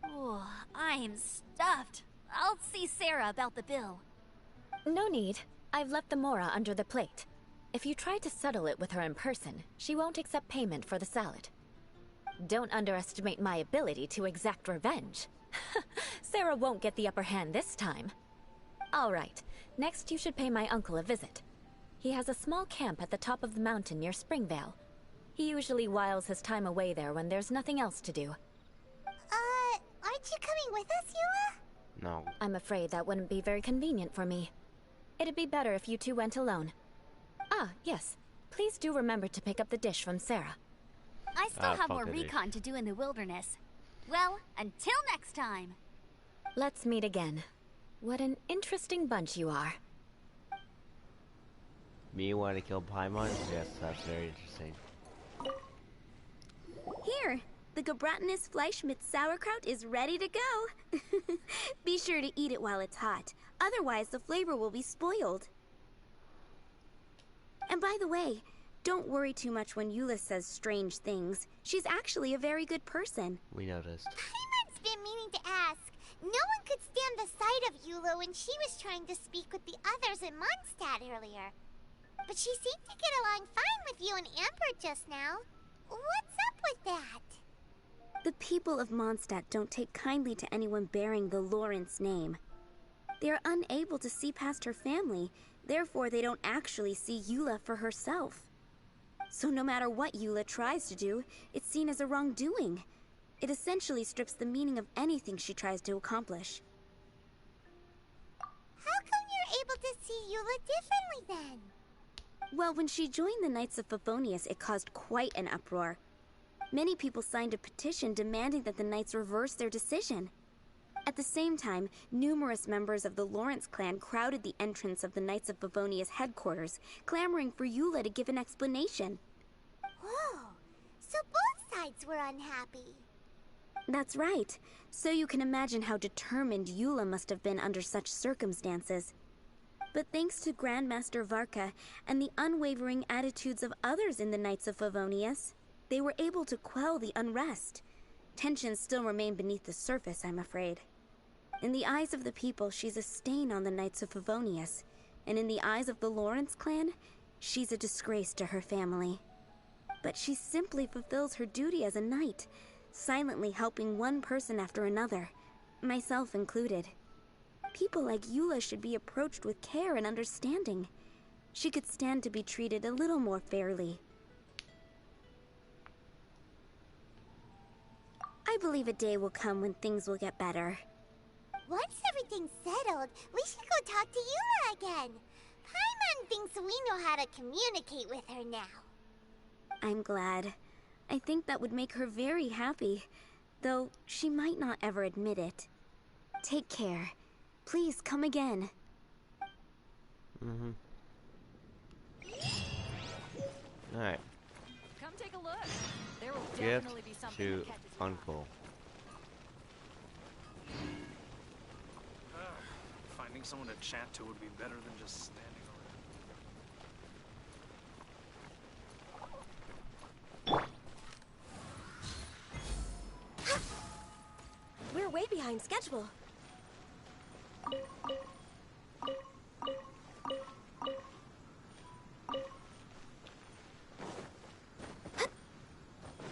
Oh, I'm stuffed. I'll see Sarah about the bill.
No need. I've left the mora under the plate. If you try to settle it with her in person, she won't accept payment for the salad. Don't underestimate my ability to exact revenge. Sarah won't get the upper hand this time. All right, next you should pay my uncle a visit. He has a small camp at the top of the mountain near Springvale. He usually whiles his time away there when there's nothing else to do.
Aren't you coming with us, Eula?
No.
I'm afraid that wouldn't be very convenient for me. It'd be better if you two went alone. Ah, yes. Please do remember to pick up the dish from Sarah.
I still have
fuck
more
it,
recon to do in the wilderness. Well, until next time.
Let's meet again. What an interesting bunch you are.
Me want to kill Paimon? Yes, that's very interesting.
Here, the gebratenes Fleisch mit Sauerkraut is ready to go. Be sure to eat it while it's hot. Otherwise, the flavor will be spoiled. And by the way, don't worry too much when Eula says strange things. She's actually a very good person.
We noticed.
Paimon's been meaning to ask. No one could stand the sight of Eula when she was trying to speak with the others in Mondstadt earlier. But she seemed to get along fine with you and Amber just now. What's up with that?
The people of Mondstadt don't take kindly to anyone bearing the Lawrence name. They are unable to see past her family, therefore they don't actually see Eula for herself. So no matter what Eula tries to do, it's seen as a wrongdoing. It essentially strips the meaning of anything she tries to accomplish.
How come you're able to see Eula differently then?
Well, when she joined the Knights of Favonius, it caused quite an uproar. Many people signed a petition demanding that the Knights reverse their decision.
At the same time, numerous members of the Lawrence clan crowded the entrance of the Knights of Favonia's headquarters, clamoring for Eula to give an explanation.
Whoa, so both sides were unhappy.
That's right. So you can imagine how determined Eula must have been under such circumstances. But thanks to Grandmaster Varka and the unwavering attitudes of others in the Knights of Favonius, they were able to quell the unrest. Tensions still remain beneath the surface, I'm afraid. In the eyes of the people, she's a stain on the Knights of Favonius, and in the eyes of the Lawrence clan, she's a disgrace to her family. But she simply fulfills her duty as a knight, silently helping one person after another, myself included. People like Eula should be approached with care and understanding. She could stand to be treated a little more fairly. I believe a day will come when things will get better.
Once everything's settled, we should go talk to Eula again. Paimon thinks we know how to communicate with her now.
I'm glad. I think that would make her very happy, though she might not ever admit it. Take care. Please come again.
Alright.
Come take a look. There will
Gift
definitely be something
to
that catches your eye.
Uncle.
Finding someone to chat to would be better than just standing around.
We're way behind schedule.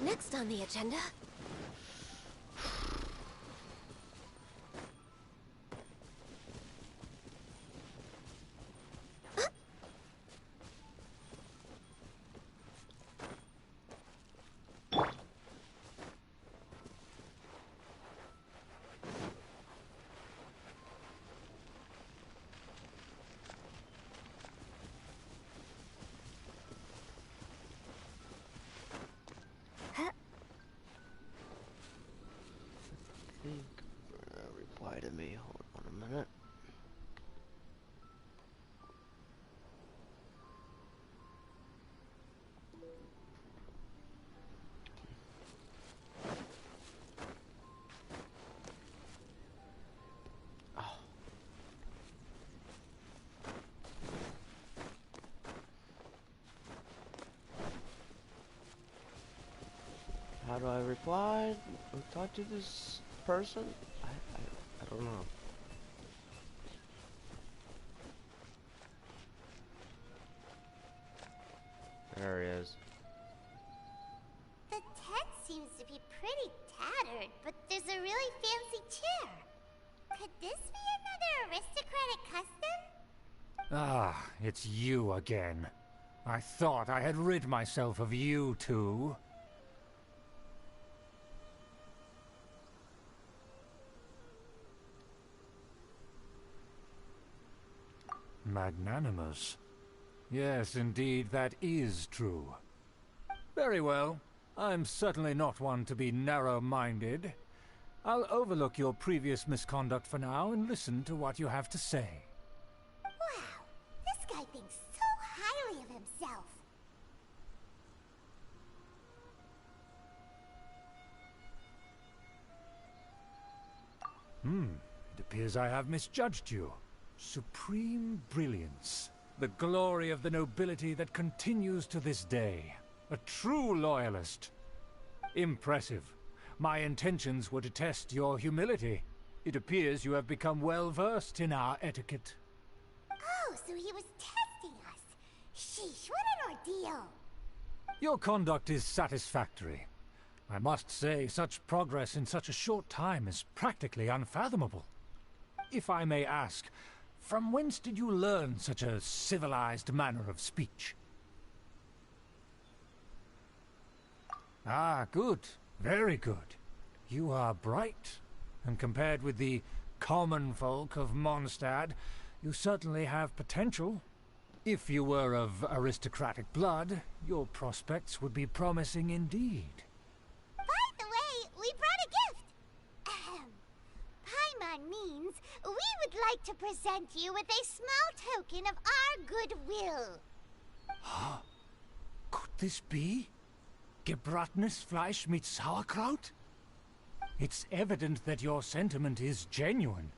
Next on the agenda.
Reply to me. Hold on a minute. Oh. How do I reply or talk to this person? I don't know. There he is.
The tent seems to be pretty tattered, but there's a really fancy chair. Could this be another aristocratic custom?
Ah, it's you again. I thought I had rid myself of you two. Magnanimous. Yes, indeed, that is true. Very well. I'm certainly not one to be narrow-minded. I'll overlook your previous misconduct for now and listen to what you have to say.
Wow, this guy thinks so highly of himself.
It appears I have misjudged you. Supreme brilliance. The glory of the nobility that continues to this day. A true loyalist. Impressive. My intentions were to test your humility. It appears you have become well versed in our etiquette.
Oh, so he was testing us. Sheesh, what an ordeal.
Your conduct is satisfactory. I must say, such progress in such a short time is practically unfathomable. If I may ask, from whence did you learn such a civilized manner of speech? Ah, good. Very good. You are bright, and compared with the common folk of Mondstadt, you certainly have potential. If you were of aristocratic blood, your prospects would be promising indeed.
By the way, we brought a gift. Paimon to present you with a small token of our goodwill.
Huh? Could this be? Gebratenes Fleisch mit Sauerkraut? It's evident that your sentiment is genuine.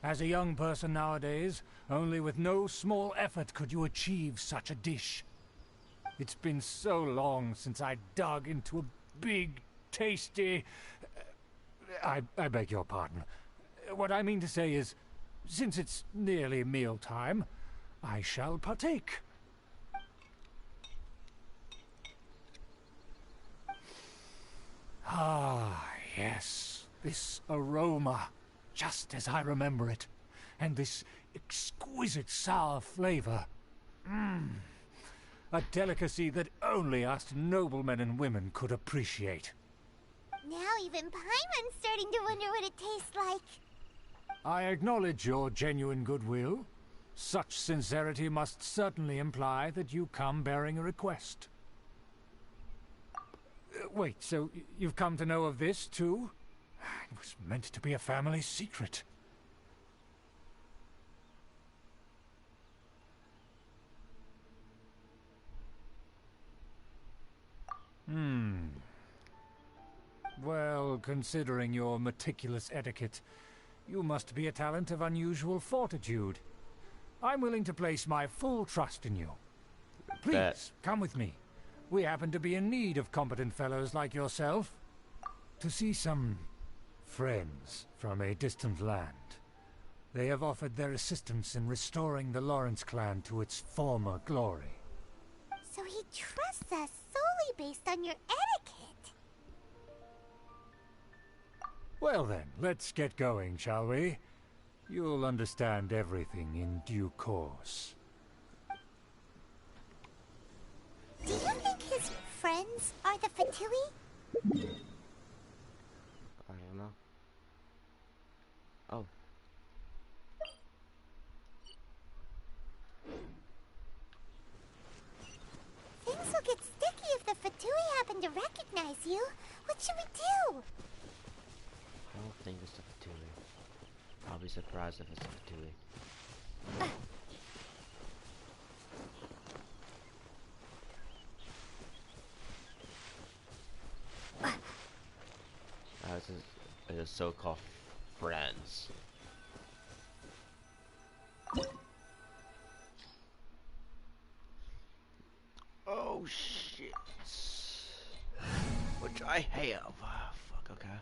As a young person nowadays, only with no small effort could you achieve such a dish. It's been so long since I dug into a big, tasty... I beg your pardon. What I mean to say is, since it's nearly mealtime, I shall partake. Ah, yes, this aroma, just as I remember it, and this exquisite sour flavor. A delicacy that only us noblemen and women could appreciate.
Now even Paimon's starting to wonder what it tastes like.
I acknowledge your genuine goodwill. Such sincerity must certainly imply that you come bearing a request. Wait, so you've come to know of this, too? It was meant to be a family secret. Well, considering your meticulous etiquette, you must be a talent of unusual fortitude. I'm willing to place my full trust in you. Please, come with me. We happen to be in need of competent fellows like yourself. To see some friends from a distant land. They have offered their assistance in restoring the Lawrence clan to its former glory.
So he trusts us solely based on your etiquette.
Well then, let's get going, shall we? You'll understand everything in due course.
Do you think his friends are the Fatui?
I don't know. Oh.
Things will get sticky if the Fatui happen to recognize you. What should we do?
I don't think it's the Fatui. I'll be surprised if it's the Fatui. This is so-called friends. Oh shit! Which I have. Fuck. Okay.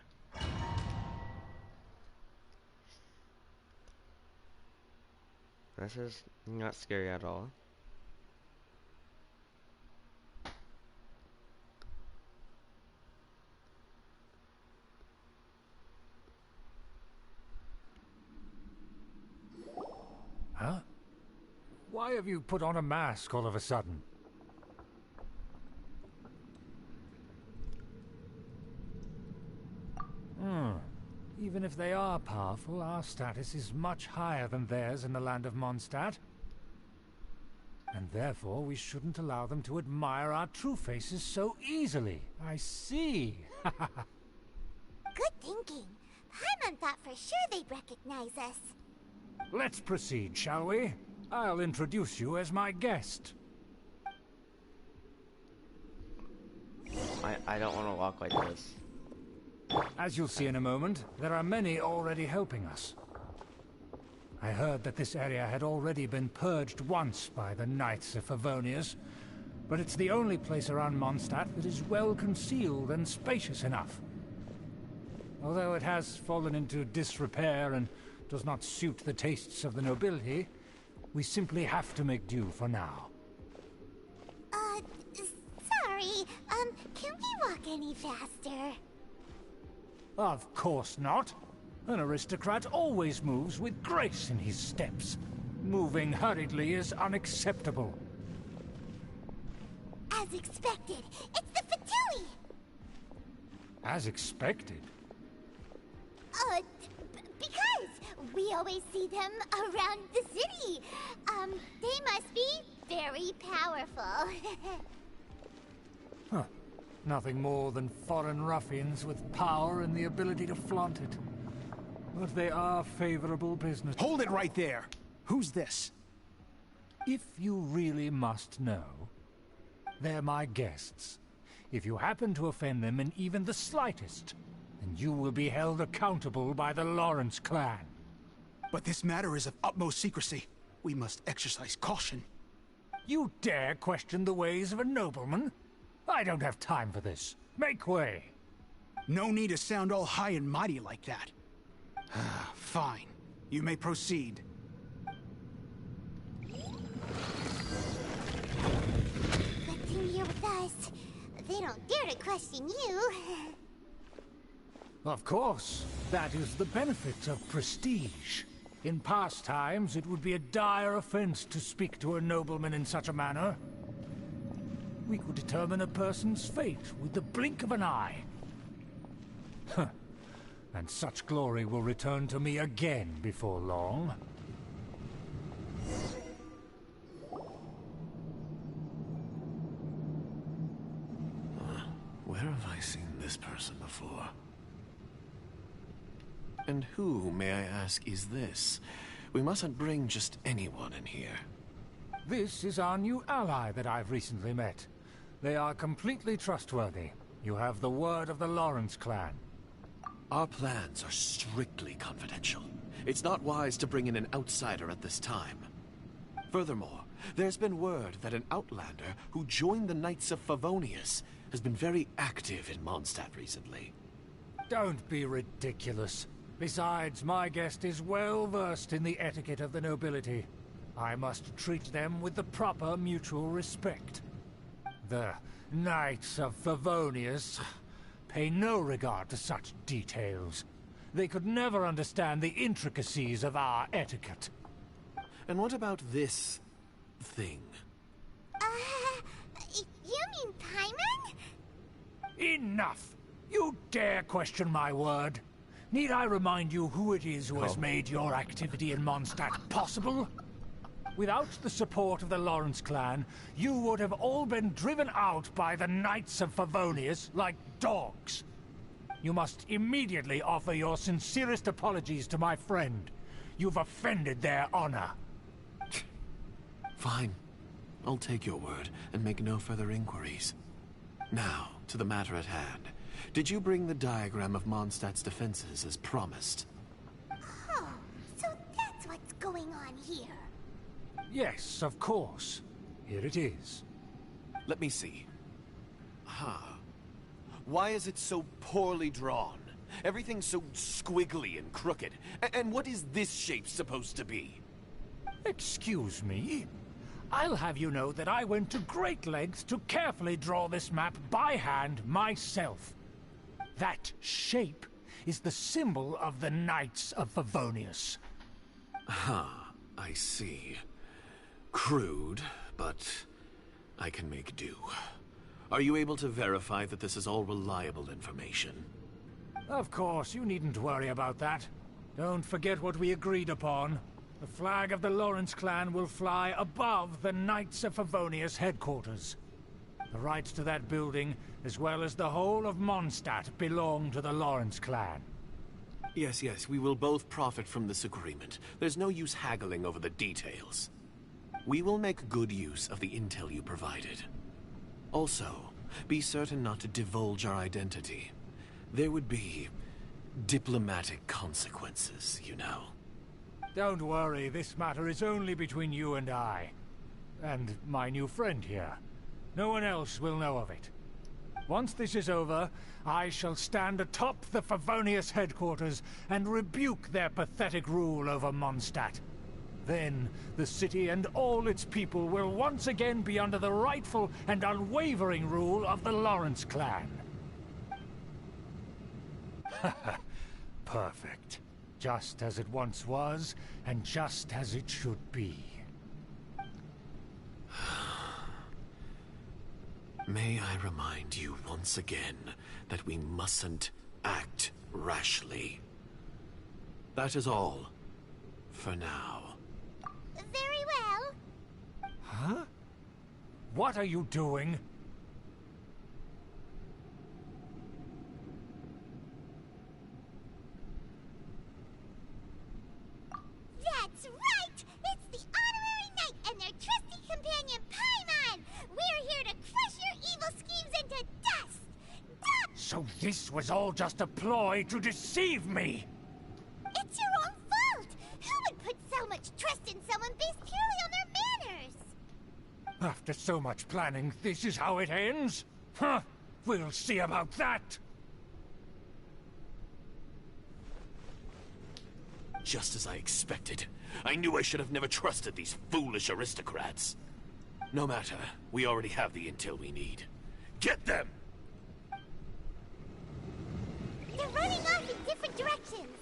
This is not scary at all.
Huh? Why have you put on a mask all of a sudden? Even if they are powerful, our status is much higher than theirs in the land of Mondstadt. And therefore we shouldn't allow them to admire our true faces so easily. I see.
Good thinking. Paimon thought for sure they'd recognize us.
Let's proceed, shall we? I'll introduce you as my guest.
I don't want to walk like this.
As you'll see in a moment, there are many already helping us. I heard that this area had already been purged once by the Knights of Favonius, but it's the only place around Mondstadt that is well concealed and spacious enough. Although it has fallen into disrepair and does not suit the tastes of the nobility, we simply have to make do for now.
Sorry, can we walk any faster?
Of course not. An aristocrat always moves with grace in his steps. Moving hurriedly is unacceptable.
As expected, it's the Fatui!
As expected?
Because we always see them around the city. They must be very powerful.
Huh. Nothing more than foreign ruffians with power and the ability to flaunt it. but they are favorable business.
Hold it right there! Who's this?
If you really must know, they're my guests. If you happen to offend them in even the slightest, then you will be held accountable by the Lawrence clan.
But this matter is of utmost secrecy. We must exercise caution.
You dare question the ways of a nobleman? I don't have time for this. Make way.
No need to sound all high and mighty like that. Fine. You may proceed.
Good thing you're with us. They don't dare to question you.
Of course. That is the benefit of prestige. In past times, it would be a dire offense to speak to a nobleman in such a manner. We could determine a person's fate with the blink of an eye. Huh. And such glory will return to me again before long.
Where have I seen this person before? And who, may I ask, is this? We mustn't bring just anyone in here.
This is our new ally that I've recently met. They are completely trustworthy. You have the word of the Lawrence clan.
Our plans are strictly confidential. It's not wise to bring in an outsider at this time. Furthermore, there's been word that an outlander who joined the Knights of Favonius has been very active in Mondstadt recently.
Don't be ridiculous. Besides, my guest is well versed in the etiquette of the nobility. I must treat them with the proper mutual respect. The Knights of Favonius pay no regard to such details. They could never understand the intricacies of our etiquette.
And what about this thing?
You mean Paimon?
Enough! You dare question my word? Need I remind you who it is who has made your activity in Mondstadt possible? Without the support of the Lawrence clan, you would have all been driven out by the Knights of Favonius like dogs. You must immediately offer your sincerest apologies to my friend. You've offended their honor.
Fine. I'll take your word and make no further inquiries. Now, to the matter at hand. Did you bring the diagram of Mondstadt's defenses as promised?
Oh, so that's what's going on here.
Yes, of course. Here it is.
Let me see. Why is it so poorly drawn? Everything's so squiggly and crooked. And what is this shape supposed to be?
Excuse me? I'll have you know that I went to great lengths to carefully draw this map by hand myself. That shape is the symbol of the Knights of Favonius.
I see. Crude, but I can make do. Are you able to verify that this is all reliable information?
Of course, you needn't worry about that. Don't forget what we agreed upon. The flag of the Lawrence clan will fly above the Knights of Favonius headquarters. The rights to that building, as well as the whole of Mondstadt, belong to the Lawrence clan.
Yes, we will both profit from this agreement. There's no use haggling over the details. We will make good use of the intel you provided. Also, be certain not to divulge our identity. There would be diplomatic consequences, you know.
Don't worry, this matter is only between you and I. And my new friend here. No one else will know of it. Once this is over, I shall stand atop the Favonius headquarters and rebuke their pathetic rule over Mondstadt. Then, the city and all its people will once again be under the rightful and unwavering rule of the Lawrence clan. Perfect. Just as it once was, and just as it should be.
May I remind you once again that we mustn't act rashly. That is all, for now.
Very well.
Huh? What are you doing? This was all just a ploy to deceive me!
It's your own fault! Who would put so much trust in someone based purely on their manners?
After so much planning, this is how it ends? Huh! We'll see about that!
Just as I expected. I knew I should have never trusted these foolish aristocrats. No matter, we already have the intel we need. Get them!
They're running off in different directions.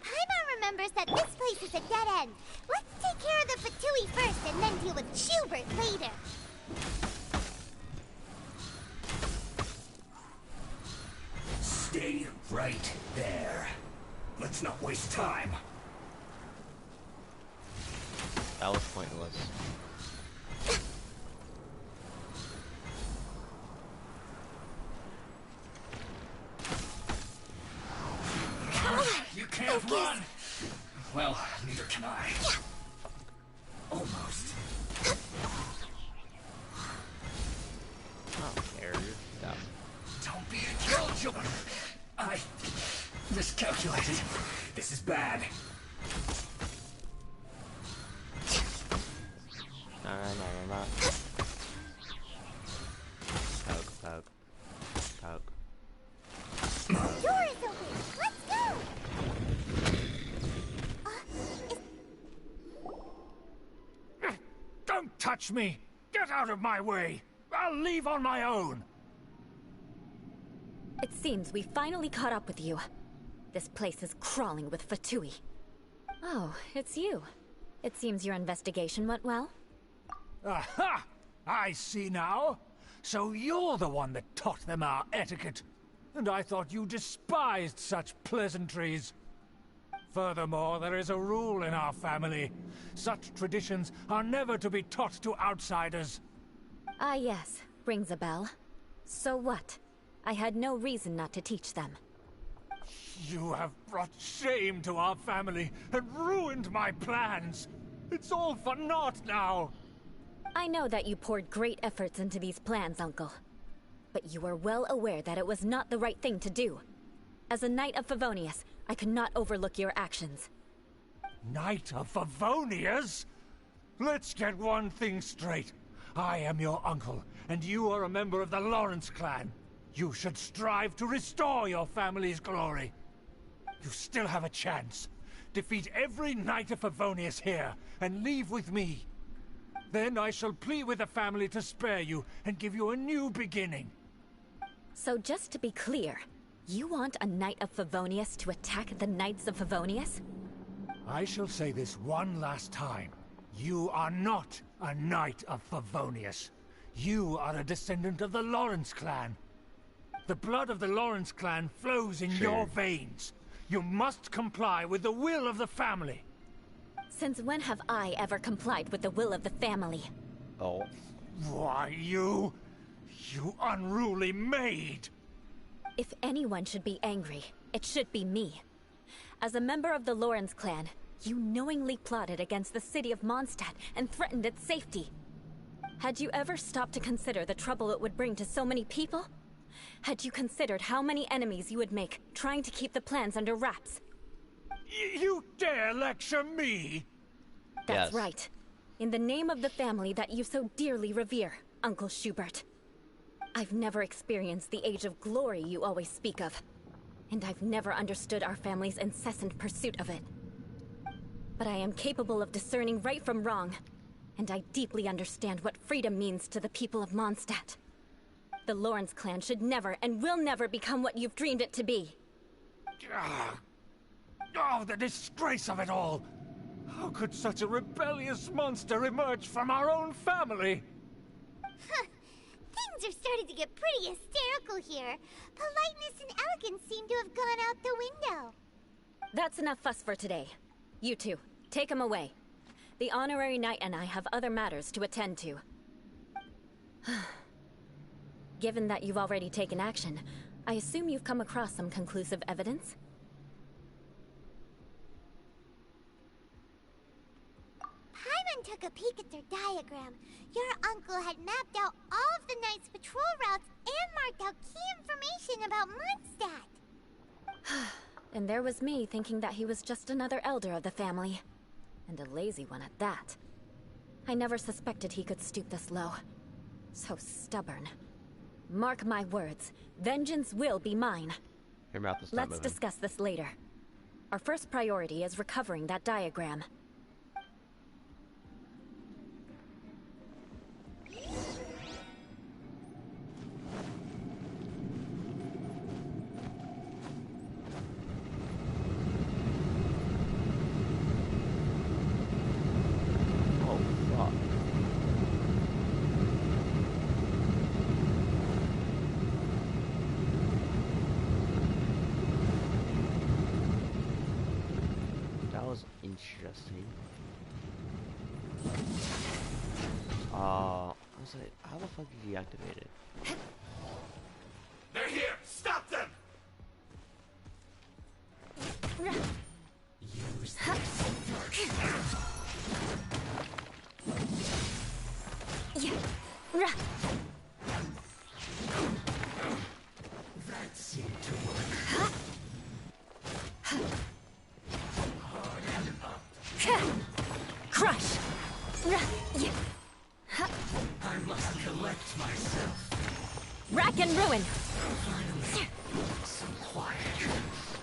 Paimon remembers that this place is a dead end. Let's take care of the Fatui first and then deal with Schubert later.
Stay right there. Let's not waste time.
That was pointless.
You can't run! Well, neither can I. Almost.
Oh, there you go.
Don't be a killjoy! I miscalculated. This is bad.
No. Poke.
Door is open. Let's go.
Don't touch me! Get out of my way! I'll leave on my own!
It seems we finally caught up with you. This place is crawling with Fatui. Oh, it's you. It seems your investigation went well.
Aha! I see now. So you're the one that taught them our etiquette. And I thought you despised such pleasantries. Furthermore, there is a rule in our family. Such traditions are never to be taught to outsiders.
Ah yes, rings a bell. So what? I had no reason not to teach them.
You have brought shame to our family and ruined my plans. It's all for naught now.
I know that you poured great efforts into these plans, Uncle. But you were well aware that it was not the right thing to do. As a Knight of Favonius, I could not overlook your actions.
Knight of Favonius? Let's get one thing straight. I am your uncle, and you are a member of the Lawrence clan. You should strive to restore your family's glory. You still have a chance. Defeat every Knight of Favonius here, and leave with me. Then I shall plead with the family to spare you, and give you a new beginning.
So just to be clear, you want a Knight of Favonius to attack the Knights of Favonius?
I shall say this one last time. You are not a Knight of Favonius. You are a descendant of the Lawrence clan. The blood of the Lawrence clan flows in your veins. You must comply with the will of the family.
Since when have I ever complied with the will of the family?
Oh.
Why, you unruly maid!
If anyone should be angry, it should be me. As a member of the Lawrence clan, you knowingly plotted against the city of Mondstadt and threatened its safety. Had you ever stopped to consider the trouble it would bring to so many people? Had you considered how many enemies you would make trying to keep the plans under wraps?
You dare lecture me?
That's right. In the name of the family that you so dearly revere, Uncle Schubert. I've never experienced the age of glory you always speak of. And I've never understood our family's incessant pursuit of it. But I am capable of discerning right from wrong. And I deeply understand what freedom means to the people of Mondstadt. The Lawrence clan should never and will never become what you've dreamed it to be.
Oh, the disgrace of it all! How could such a rebellious monster emerge from our own family?
Things are starting to get pretty hysterical here. Politeness and elegance seem to have gone out the window.
That's enough fuss for today. You two, take him away. The honorary knight and I have other matters to attend to. Given that you've already taken action, I assume you've come across some conclusive evidence?
Paimon took took a peek at their diagram, your uncle had mapped out all of the Knight's patrol routes and marked out key information about Mondstadt.
And there was me thinking that he was just another elder of the family. And a lazy one at that. I never suspected he could stoop this low. So stubborn. Mark my words, vengeance will be mine.
Your mouth is not
Let's
moving.
discuss this later. Our first priority is recovering that diagram.
Oh, fuck. That was interesting. I was like, how the fuck did he activate it?
They're here! Stop them! That seemed to work. Hard and up.
Crush!
I must collect myself.
Rack and ruin!
Finally, some quiet.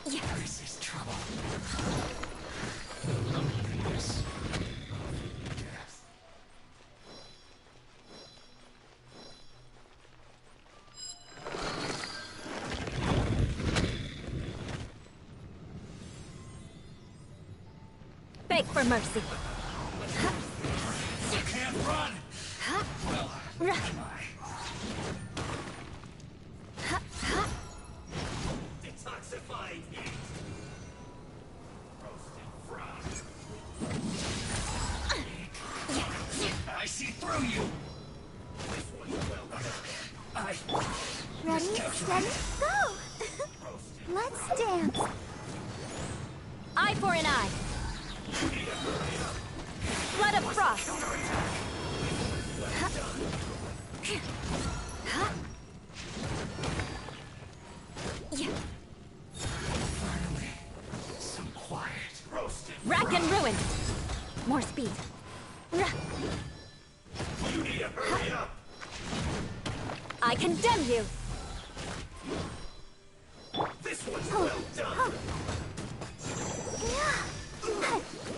This is trouble. The loneliness of death.
Beg for mercy.
You can't run! Well, try. Detoxifying heat. Roasted frost. I see through you! This one's well done.
Ready, steady, go! Let's dance.
Eye for an eye. Blood of frost.
Finally, some quiet. Roasted.
Rack and ruin. More speed.
You need to hurry up!
I condemn you.
This one's well done!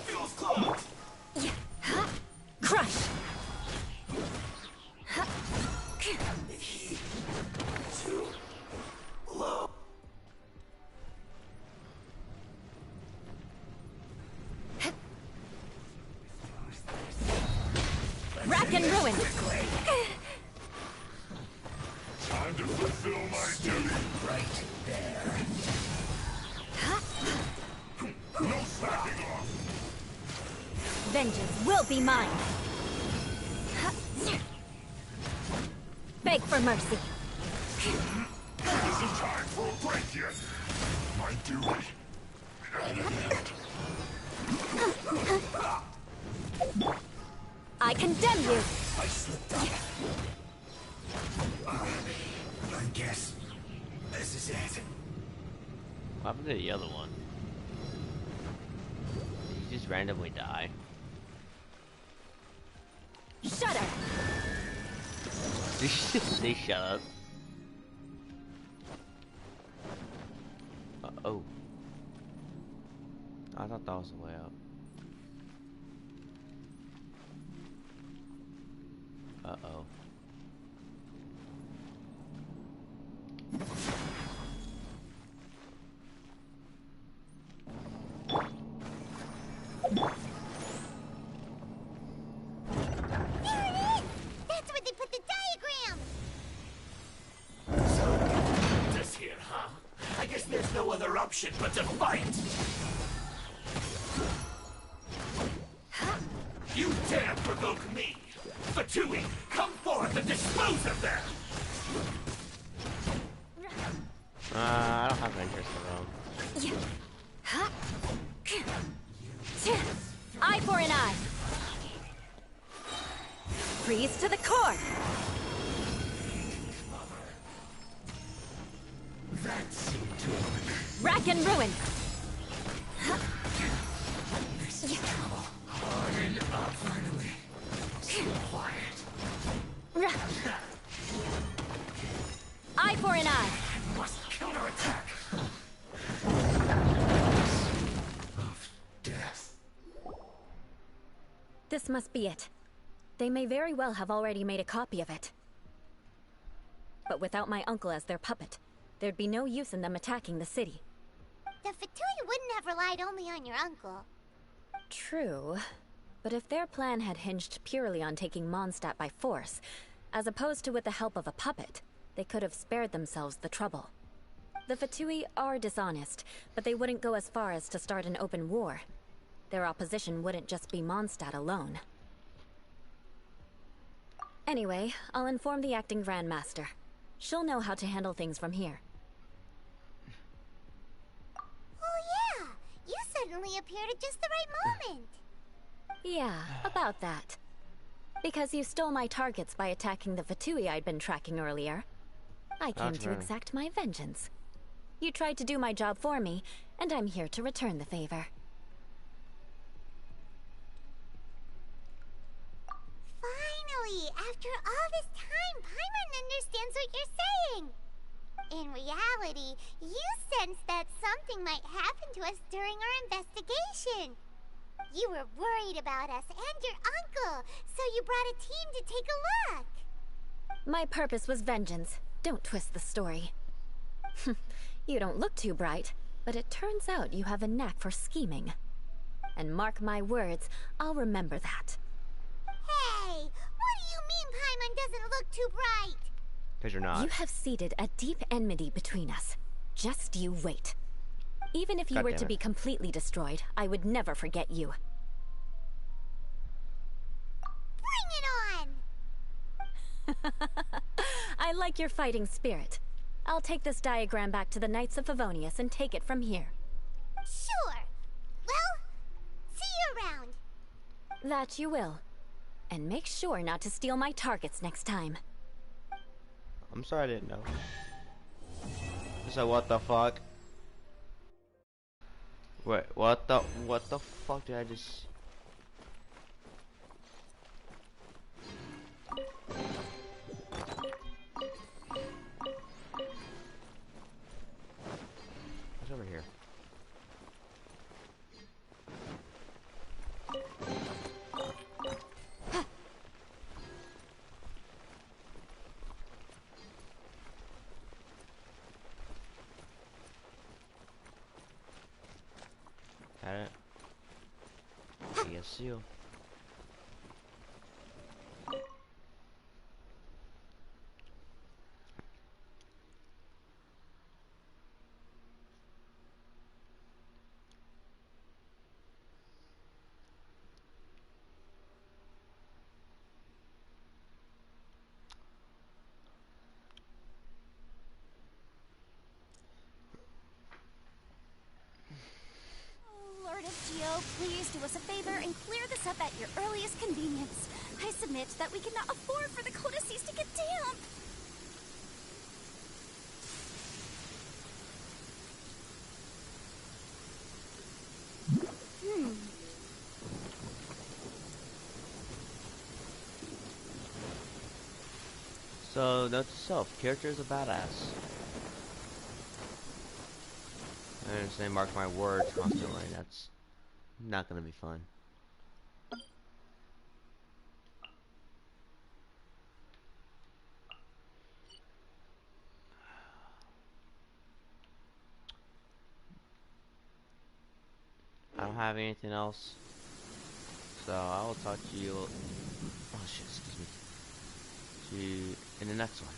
Feels clogged!
Crush.
Too low.
Rack and ruin.
Time to fulfill my duty. Right there. No slacking off.
Vengeance will be mine. Beg for mercy.
Isn't time for a break yet. My duty.
I condemn you.
I slipped up. I guess this is it.
What happened to the other one? Did he just randomly die?
Shudder.
Did you just say shut up? Oh. I thought that was the way up. Uh-oh.
That's where they put the diagram!
This here, huh? I guess there's no other option but to fight! You dare provoke me! Fatui, come forth and dispose of them!
I don't have interest in them.
Eye for an eye. Freeze to the core!
That seemed to work.
Rack and ruin!
This is trouble. Harden up finally. Stay quiet.
Eye for an eye!
Must counterattack. Of death.
This must be it. They may very well have already made a copy of it. But without my uncle as their puppet, there'd be no use in them attacking the city.
The Fatui wouldn't have relied only on your uncle.
True. But if their plan had hinged purely on taking Mondstadt by force, as opposed to with the help of a puppet, they could have spared themselves the trouble. The Fatui are dishonest, but they wouldn't go as far as to start an open war. Their opposition wouldn't just be Mondstadt alone. Anyway, I'll inform the acting Grandmaster. She'll know how to handle things from here.
Oh yeah! You suddenly appeared at just the right moment!
Yeah, about that. Because you stole my targets by attacking the Fatui I'd been tracking earlier. I came to exact my vengeance. You tried to do my job for me, and I'm here to return the favor.
Finally! After all this time, Paimon understands what you're saying! In reality, you sensed that something might happen to us during our investigation. You were worried about us and your uncle, so you brought a team to take a look.
My purpose was vengeance. Don't twist the story. You don't look too bright, but it turns out you have a knack for scheming. And mark my words, I'll remember that.
Hey, what do you mean Paimon doesn't look too bright?
Because you're not.
You have seeded a deep enmity between us. Just you wait. Even if you were to be completely destroyed, I would never forget you.
Bring it on!
I like your fighting spirit. I'll take this diagram back to the Knights of Favonius and take it from here.
Sure. Well, see you around.
That you will. And make sure not to steal my targets next time.
I'm sorry I didn't know. So what the fuck? Wait, what the fuck did I just... What's over here? Got it. Yes, seal.
Lord of Geo, please do us a favor and clear this up at your earliest convenience. I submit that we cannot afford for the codices to get damp.
So, note to self, character is a badass. I understand, mark my words constantly, that's not gonna be fun. I don't have anything else, so I will talk to you, oh shit, excuse me, to you in the next one.